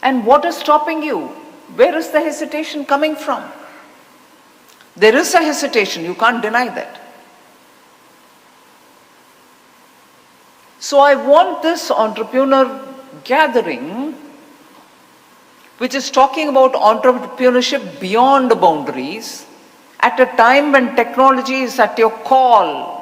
And what is stopping you? Where is the hesitation coming from? There is a hesitation, you can't deny that. So I want this entrepreneur gathering, which is talking about entrepreneurship beyond the boundaries, at a time when technology is at your call,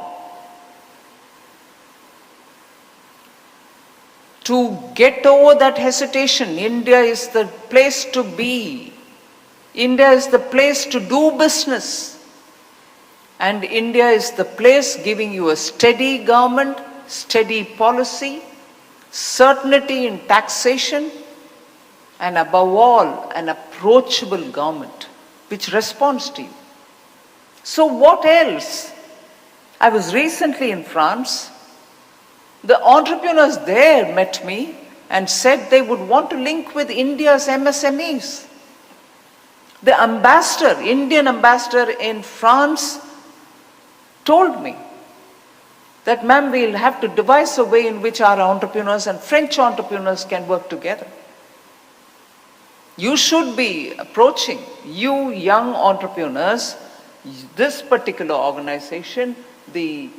to get over that hesitation. India is the place to be. India is the place to do business. And India is the place giving you a steady government, steady policy, certainty in taxation, and above all, an approachable government which responds to you. So what else? I was recently in France. The entrepreneurs there met me and said they would want to link with India's MSMEs. The ambassador, Indian ambassador in France, told me that, ma'am, we'll have to devise a way in which our entrepreneurs and French entrepreneurs can work together. You should be approaching, you young entrepreneurs, this particular organization, the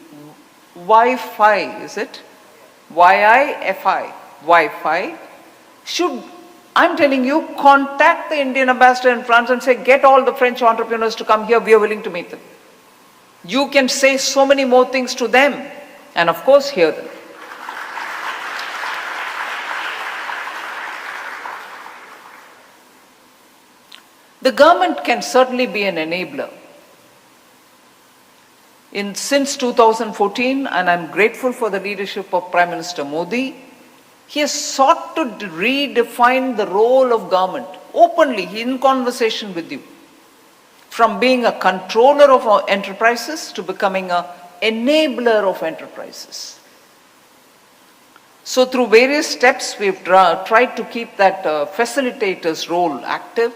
YiFi, is it? YiFi, YiFi, should, I'm telling you, contact the Indian ambassador in France and say, get all the French entrepreneurs to come here, we are willing to meet them. You can say so many more things to them, and of course hear them. The government can certainly be an enabler. Since 2014, and I'm grateful for the leadership of Prime Minister Modi, he has sought to redefine the role of government openly, in conversation with you. From being a controller of enterprises to becoming an enabler of enterprises. So through various steps, we've tried to keep that facilitator's role active,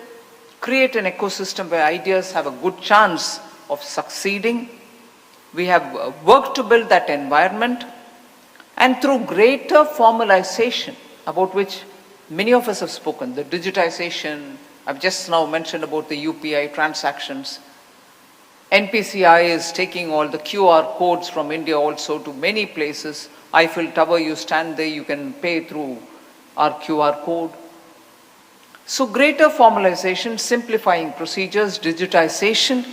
create an ecosystem where ideas have a good chance of succeeding. We have worked to build that environment, and through greater formalization, about which many of us have spoken, the digitization, I've just now mentioned about the UPI transactions. NPCI is taking all the QR codes from India also to many places. Eiffel Tower, you stand there, you can pay through our QR code. So greater formalization, simplifying procedures, digitization,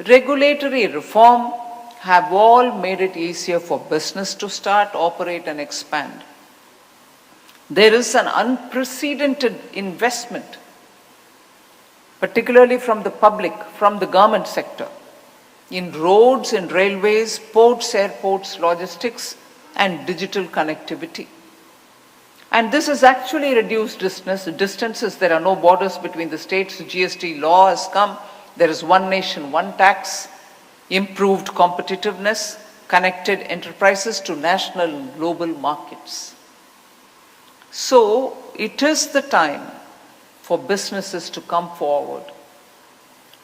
regulatory reform have all made it easier for business to start, operate and expand. There is an unprecedented investment, particularly from the public, from the government sector, in roads, in railways, ports, airports, logistics and digital connectivity. And this has actually reduced distances. There are no borders between the states. The GST law has come. There is one nation, one tax, improved competitiveness, connected enterprises to national and global markets. So it is the time for businesses to come forward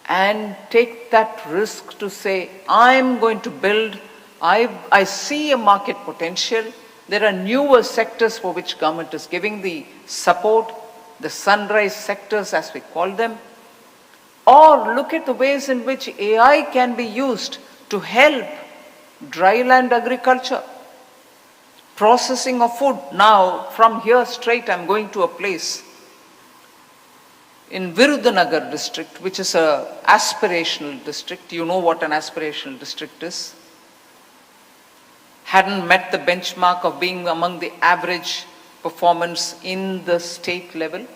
and take that risk to say, I'm going to build, I see a market potential. There are newer sectors for which government is giving the support, the sunrise sectors as we call them. Or look at the ways in which AI can be used to help dryland agriculture, processing of food. Now, from here straight, I'm going to a place in Virudhunagar district, which is an aspirational district. You know what an aspirational district is. Hadn't met the benchmark of being among the average performance in the state level.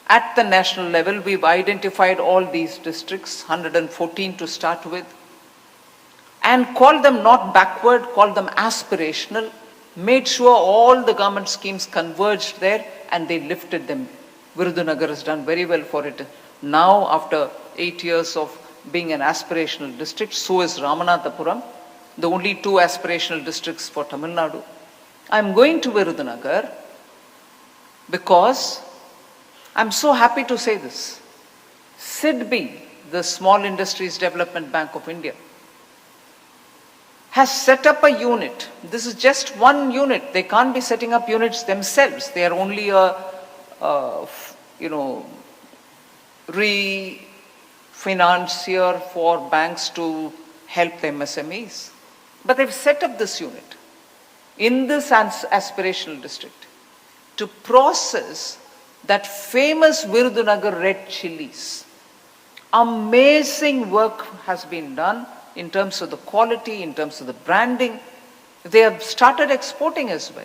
At the national level, we've identified all these districts, 114 to start with, and called them not backward, called them aspirational, made sure all the government schemes converged there and they lifted them. Virudhunagar has done very well for it. Now, after 8 years of being an aspirational district, so is Ramanathapuram, the only 2 aspirational districts for Tamil Nadu. I'm going to Virudhunagar because I'm so happy to say this. SIDBI, the Small Industries Development Bank of India, has set up a unit. This is just one unit. They can't be setting up units themselves. They are only a refinancier for banks to help the MSMEs. But they've set up this unit in this aspirational district to process that famous Virudhunagar red chilies. Amazing work has been done in terms of the quality, in terms of the branding. They have started exporting as well.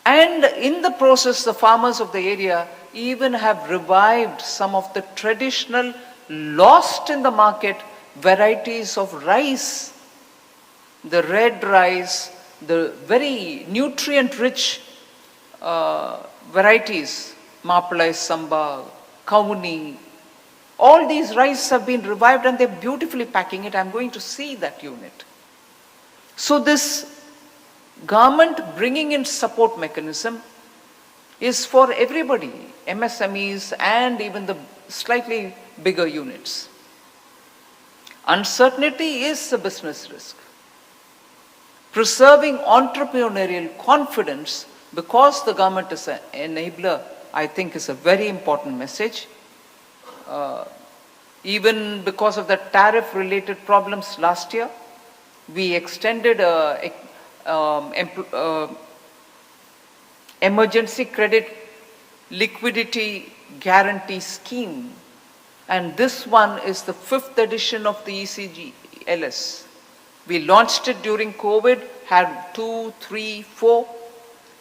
And in the process, the farmers of the area even have revived some of the traditional, lost in the market varieties of rice. The red rice, the very nutrient-rich varieties, Madurai, Samba, Kauni, all these rice have been revived and they're beautifully packing it. I'm going to see that unit. So this government bringing in support mechanism is for everybody, MSMEs and even the slightly bigger units. Uncertainty is a business risk. Preserving entrepreneurial confidence because the government is an enabler I think is a very important message. Even because of the tariff-related problems last year, we extended emergency credit liquidity guarantee scheme, and this one is the 5th edition of the ECGLS. We launched it during COVID, had 2, 3, 4,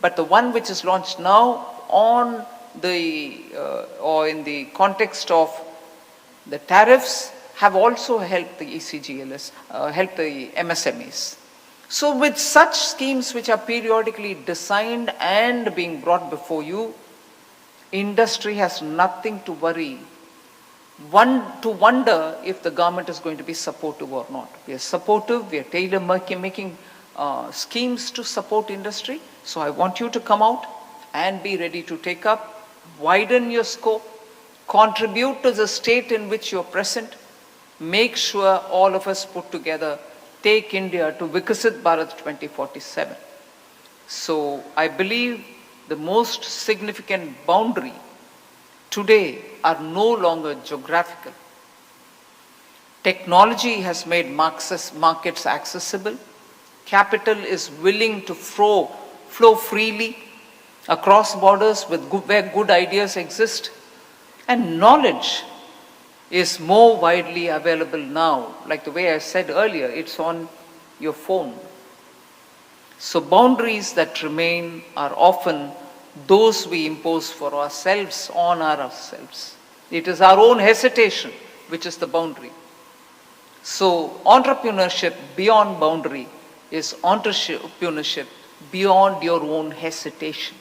but the one which is launched now on the or in the context of the tariffs have also helped the ECGLS, helped the MSMEs. So with such schemes which are periodically designed and being brought before you, industry has nothing to worry, to wonder if the government is going to be supportive or not. We are supportive, we are tailor-making schemes to support industry. So I want you to come out and be ready to take up, widen your scope, contribute to the state in which you're present, make sure all of us put together take India to Vikasit Bharat 2047. So I believe the most significant boundary today are no longer geographical. Technology has made markets accessible. Capital is willing to flow freely across borders where good ideas exist. And knowledge is more widely available now. Like the way I said earlier, it's on your phone. So boundaries that remain are often those we impose for ourselves, on ourselves. It is our own hesitation which is the boundary. So entrepreneurship beyond boundary is entrepreneurship beyond your own hesitation.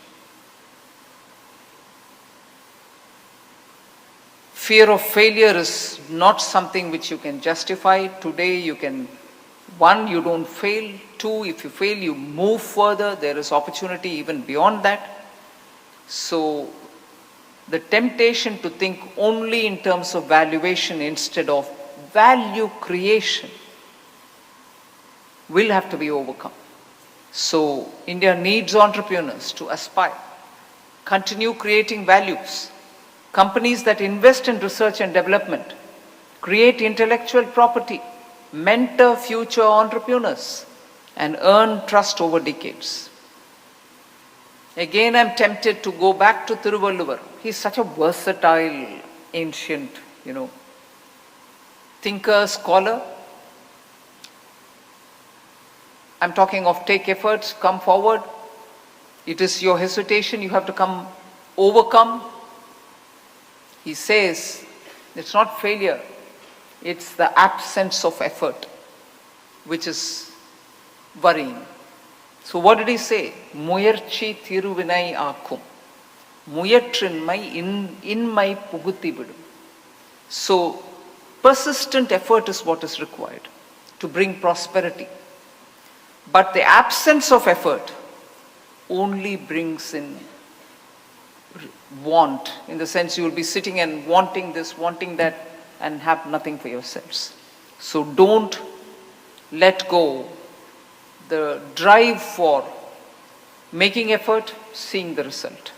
Fear of failure is not something which you can justify. Today you can, 1, you don't fail. 2, if you fail, you move further. There is opportunity even beyond that. So the temptation to think only in terms of valuation instead of value creation will have to be overcome. So India needs entrepreneurs to aspire, continue creating values. Companies that invest in research and development, create intellectual property, mentor future entrepreneurs, and earn trust over decades. Again, I'm tempted to go back to Thiruvalluvar. He's such a versatile, ancient, thinker, scholar. I'm talking of take efforts, come forward. It is your hesitation you have to overcome. He says, it's not failure, it's the absence of effort which is worrying. So what did he say? Muyarchi thiruvinai aakum. Muyatrinmai inmai puguthi vidum. So persistent effort is what is required to bring prosperity. But the absence of effort only brings in want, in the sense you will be sitting and wanting this, wanting that, and have nothing for yourselves. So don't let go the drive for making effort, seeing the result.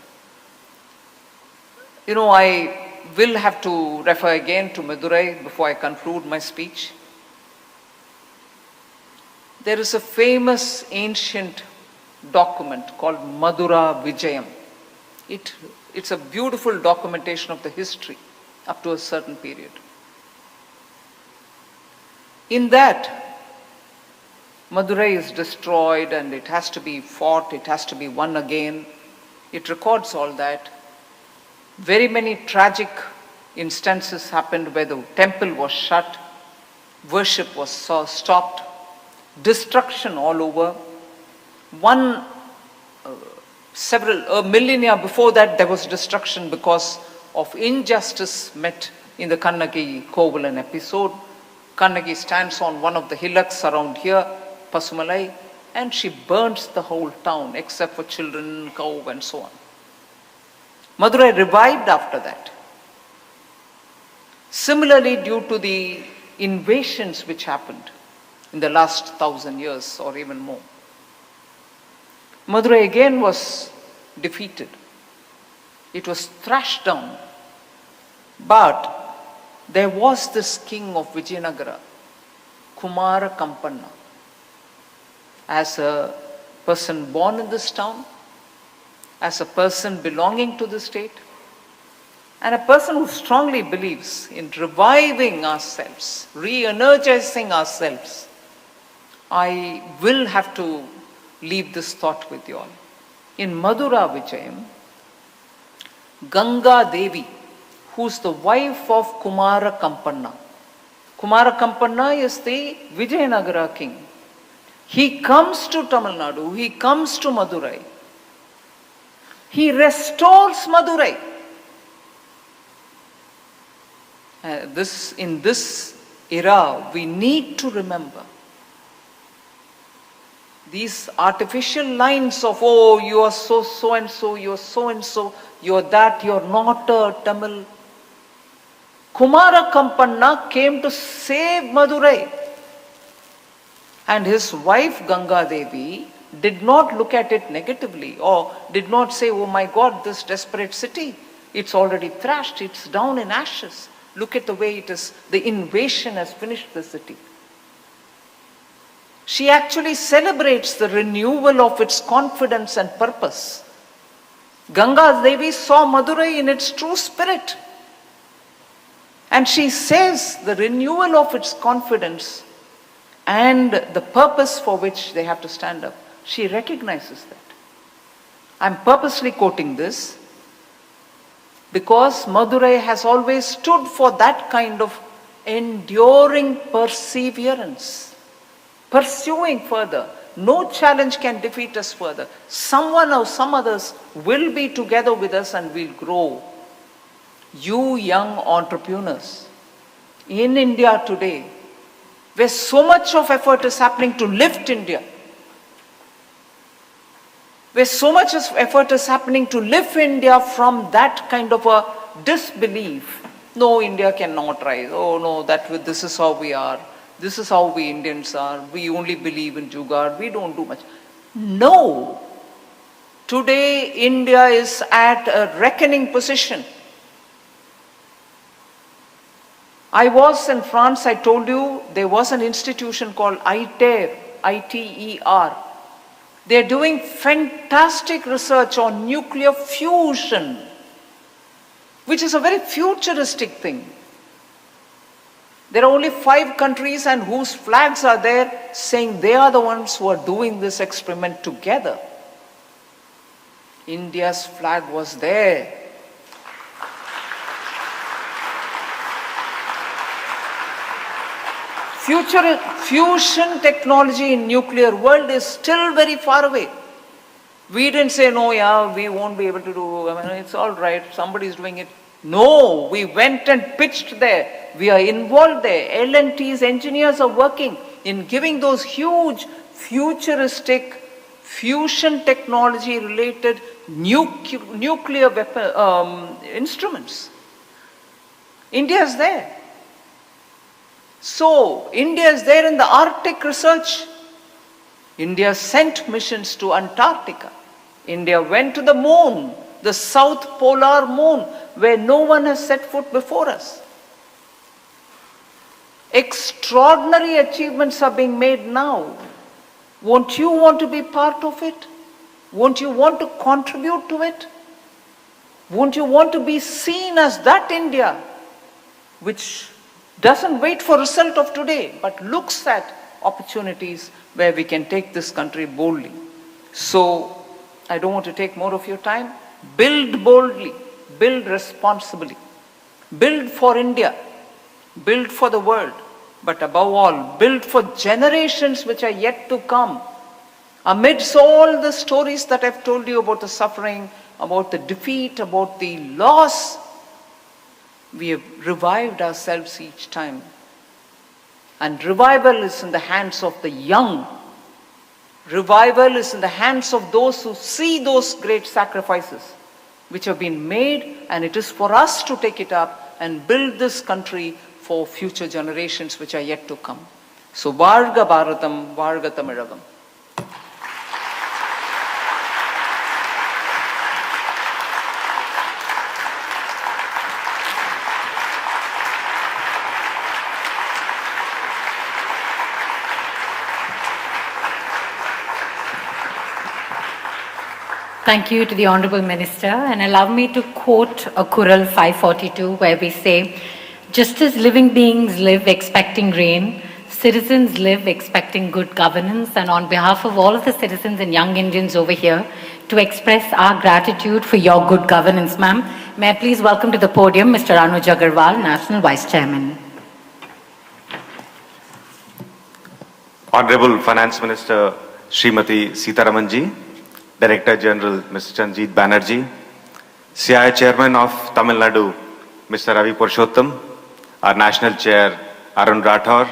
I will have to refer again to Madurai before I conclude my speech. There is a famous ancient document called Madura Vijayam. It's a beautiful documentation of the history up to a certain period. In that, Madurai is destroyed and it has to be fought, it has to be won again. It records all that. Very many tragic instances happened where the temple was shut, worship was stopped, destruction all over. Several millennia before that, there was destruction because of injustice met in the Kannagi Kovalan episode. Kannagi stands on one of the hillocks around here, Pasumalai, and she burns the whole town except for children, cow, and so on. Madurai revived after that. Similarly, due to the invasions which happened in the last 1,000 years or even more, Madurai again was defeated. It was thrashed down. But there was this king of Vijayanagara, Kumara Kampanna. As a person born in this town, as a person belonging to the state, and a person who strongly believes in reviving ourselves, re-energizing ourselves, I will have to leave this thought with you all. In Madurai Vijayam, Ganga Devi, who's the wife of Kumara Kampanna. Kumara Kampanna is the Vijayanagara king. He comes to Tamil Nadu, he comes to Madurai. He restores Madurai. In this era, we need to remember these artificial lines of, oh, you are so and so, you are so and so, you are that, you are not a Tamil. Kumara Kampanna came to save Madurai. And his wife Ganga Devi did not look at it negatively or did not say, oh my God, this desperate city, it's already thrashed, it's down in ashes. Look at the way it is, the invasion has finished the city. She actually celebrates the renewal of its confidence and purpose. Ganga Devi saw Madurai in its true spirit. And she says the renewal of its confidence and the purpose for which they have to stand up. She recognizes that. I'm purposely quoting this because Madurai has always stood for that kind of enduring perseverance, pursuing further. No challenge can defeat us further. Someone or some others will be together with us and we'll grow. You young entrepreneurs in India today, where so much of effort is happening to lift India, where so much effort is happening to lift India from that kind of a disbelief. No, India cannot rise. Oh no, this is how we are. This is how we Indians are. We only believe in Jugaad. We don't do much. No. Today, India is at a reckoning position. I was in France, I told you, there was an institution called ITER, I-T-E-R. They're doing fantastic research on nuclear fusion, which is a very futuristic thing. There are only 5 countries and whose flags are there saying they are the ones who are doing this experiment together. India's flag was there. Fusion technology in nuclear world is still very far away. We didn't say, no, yeah, we won't be able to do, it's all right, somebody's doing it. No, we went and pitched there. We are involved there. L&T's engineers are working in giving those huge futuristic fusion technology related nuclear weapon, instruments. India is there. So, India is there in the Arctic research. India sent missions to Antarctica. India went to the moon, the South Polar Moon, where no one has set foot before us. Extraordinary achievements are being made now. Won't you want to be part of it? Won't you want to contribute to it? Won't you want to be seen as that India which doesn't wait for result of today, but looks at opportunities where we can take this country boldly. So, I don't want to take more of your time. Build boldly, build responsibly, build for India, build for the world, but above all, build for generations which are yet to come. Amidst all the stories that I've told you about the suffering, about the defeat, about the loss, we have revived ourselves each time. And revival is in the hands of the young. Revival is in the hands of those who see those great sacrifices which have been made, and it is for us to take it up and build this country for future generations which are yet to come. So, Varga Bharatam, Varga Tamilagam. Thank you to the Honourable Minister, and allow me to quote a Kural 542 where we say, just as living beings live expecting rain, citizens live expecting good governance, and on behalf of all of the citizens and young Indians over here, to express our gratitude for your good governance, ma'am, may I please welcome to the podium Mr. Anuj Agarwal, National Vice Chairman. Honorable Finance Minister Srimati Sitaramanji, Director General Mr. Chandrajit Banerjee, CII Chairman of Tamil Nadu Mr. Ravi Purushottam, our National Chair Arun Rathore,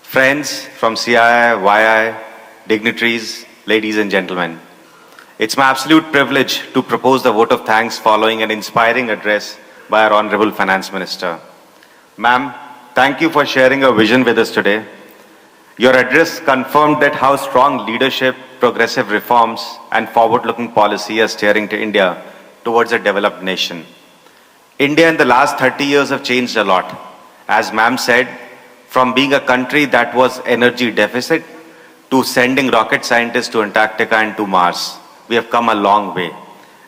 friends from CII, YI, dignitaries, ladies and gentlemen. It's my absolute privilege to propose the vote of thanks following an inspiring address by our Honorable Finance Minister. Ma'am, thank you for sharing your vision with us today. Your address confirmed that how strong leadership, progressive reforms, and forward-looking policy are steering to India towards a developed nation. India in the last 30 years have changed a lot. As ma'am said, from being a country that was energy deficit to sending rocket scientists to Antarctica and to Mars. We have come a long way.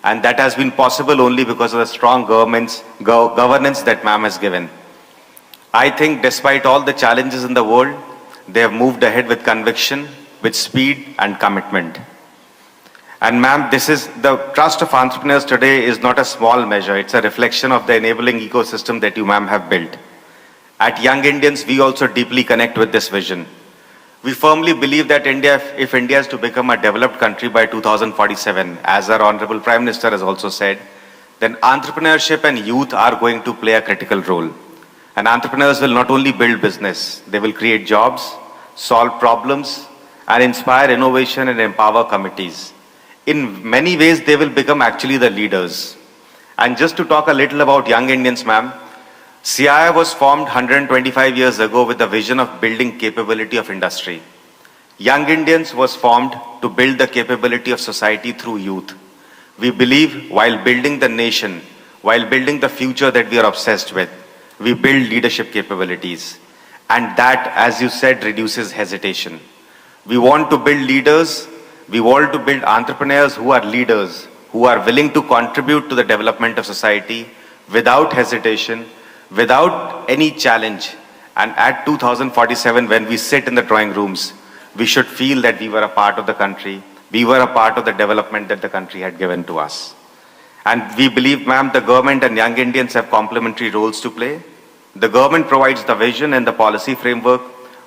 And that has been possible only because of the strong governance that ma'am has given. I think despite all the challenges in the world, they have moved ahead with conviction, with speed and commitment. And ma'am, this is the trust of entrepreneurs today is not a small measure. It's a reflection of the enabling ecosystem that you ma'am have built. At Young Indians, we also deeply connect with this vision. We firmly believe that if India is to become a developed country by 2047, as our Honorable Prime Minister has also said, then entrepreneurship and youth are going to play a critical role. And entrepreneurs will not only build business, they will create jobs, solve problems, and inspire innovation and empower committees. In many ways, they will become actually the leaders. And just to talk a little about Young Indians, ma'am, CII was formed 125 years ago with the vision of building capability of industry. Young Indians was formed to build the capability of society through youth. We believe while building the nation, while building the future that we are obsessed with, we build leadership capabilities. And that, as you said, reduces hesitation. We want to build leaders. We want to build entrepreneurs who are leaders, who are willing to contribute to the development of society without hesitation, without any challenge. And at 2047, when we sit in the drawing rooms, we should feel that we were a part of the country. We were a part of the development that the country had given to us. And we believe, ma'am, the government and Young Indians have complementary roles to play. The government provides the vision and the policy framework,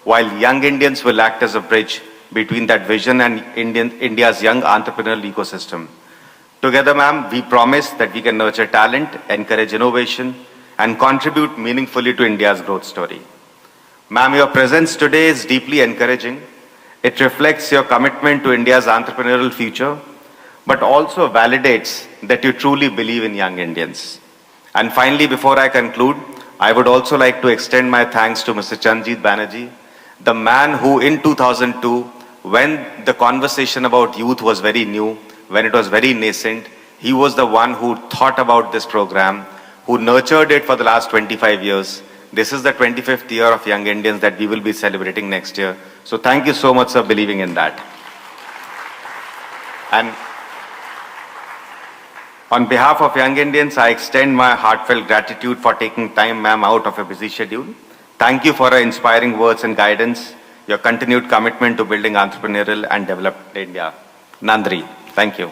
while Young Indians will act as a bridge between that vision and India's young entrepreneurial ecosystem. Together, ma'am, we promise that we can nurture talent, encourage innovation, and contribute meaningfully to India's growth story. Ma'am, your presence today is deeply encouraging. It reflects your commitment to India's entrepreneurial future, but also validates that you truly believe in young Indians. And finally, before I conclude, I would also like to extend my thanks to Mr. Chandrajit Banerjee, the man who in 2002, when the conversation about youth was very new, when it was very nascent, he was the one who thought about this program, who nurtured it for the last 25 years. This is the 25th year of Young Indians that we will be celebrating next year. So thank you so much for believing in that. And on behalf of Young Indians, I extend my heartfelt gratitude for taking time, ma'am, out of a busy schedule. Thank you for your inspiring words and guidance, your continued commitment to building entrepreneurial and developed India. Nandri, thank you.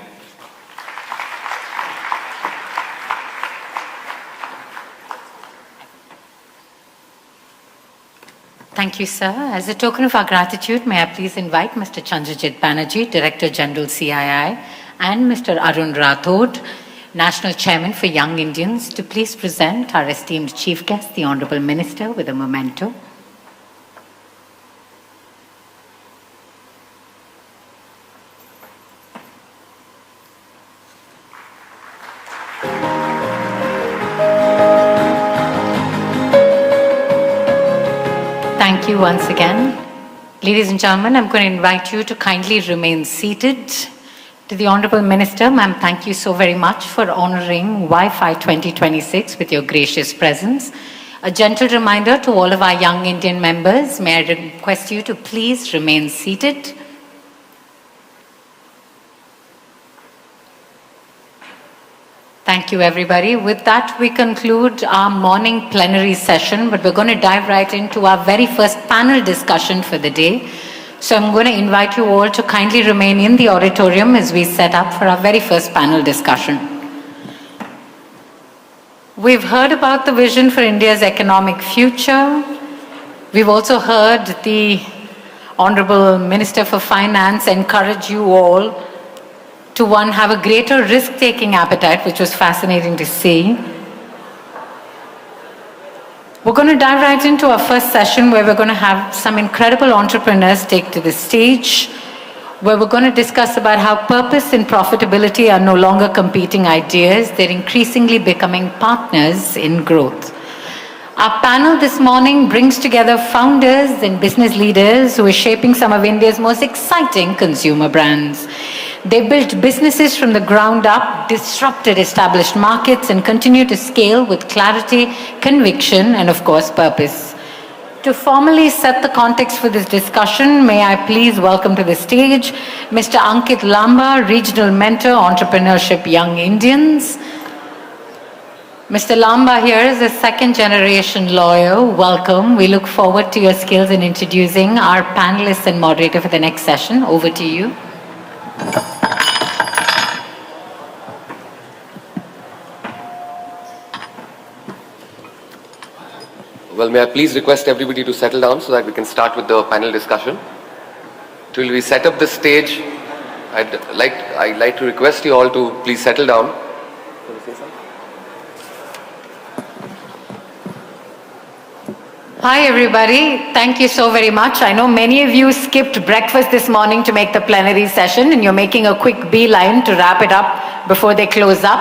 Thank you, sir. As a token of our gratitude, may I please invite Mr. Chandrajit Banerjee, Director General CII, and Mr. Arun Rathore, National Chairman for Young Indians, to please present our esteemed Chief Guest, the Honourable Minister, with a memento. Thank you once again. Ladies and gentlemen, I'm going to invite you to kindly remain seated. To the Honourable Minister, ma'am, thank you so very much for honouring YiFi 2026 with your gracious presence. A gentle reminder to all of our young Indian members, may I request you to please remain seated. Thank you, everybody. With that, we conclude our morning plenary session, but we're going to dive right into our very first panel discussion for the day. So I'm going to invite you all to kindly remain in the auditorium as we set up for our very first panel discussion. We've heard about the vision for India's economic future. We've also heard the Honorable Minister for Finance encourage you all to have a greater risk-taking appetite, which was fascinating to see. We're going to dive right into our first session where we're going to have some incredible entrepreneurs take to the stage, where we're going to discuss about how purpose and profitability are no longer competing ideas, they're increasingly becoming partners in growth. Our panel this morning brings together founders and business leaders who are shaping some of India's most exciting consumer brands. They built businesses from the ground up, disrupted established markets, and continue to scale with clarity, conviction, and of course, purpose. To formally set the context for this discussion, may I please welcome to the stage Mr. Ankit Lamba, Regional Mentor, Entrepreneurship Young Indians. Mr. Lamba here is a second-generation lawyer. Welcome. We look forward to your skills in introducing our panelists and moderator for the next session. Over to you. Well, may I please request everybody to settle down so that we can start with the panel discussion. Till we set up the stage, I'd like to request you all to please settle down. Hi, everybody. Thank you so very much. I know many of you skipped breakfast this morning to make the plenary session, and you're making a quick beeline to wrap it up before they close up.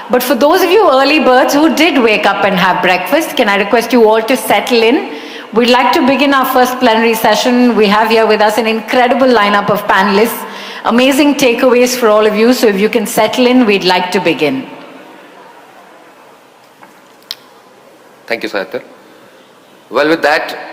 But for those of you early birds who did wake up and have breakfast, can I request you all to settle in? We'd like to begin our first plenary session. We have here with us an incredible lineup of panelists, amazing takeaways for all of you. So if you can settle in, we'd like to begin. Thank you, Sayatar. Well, with that,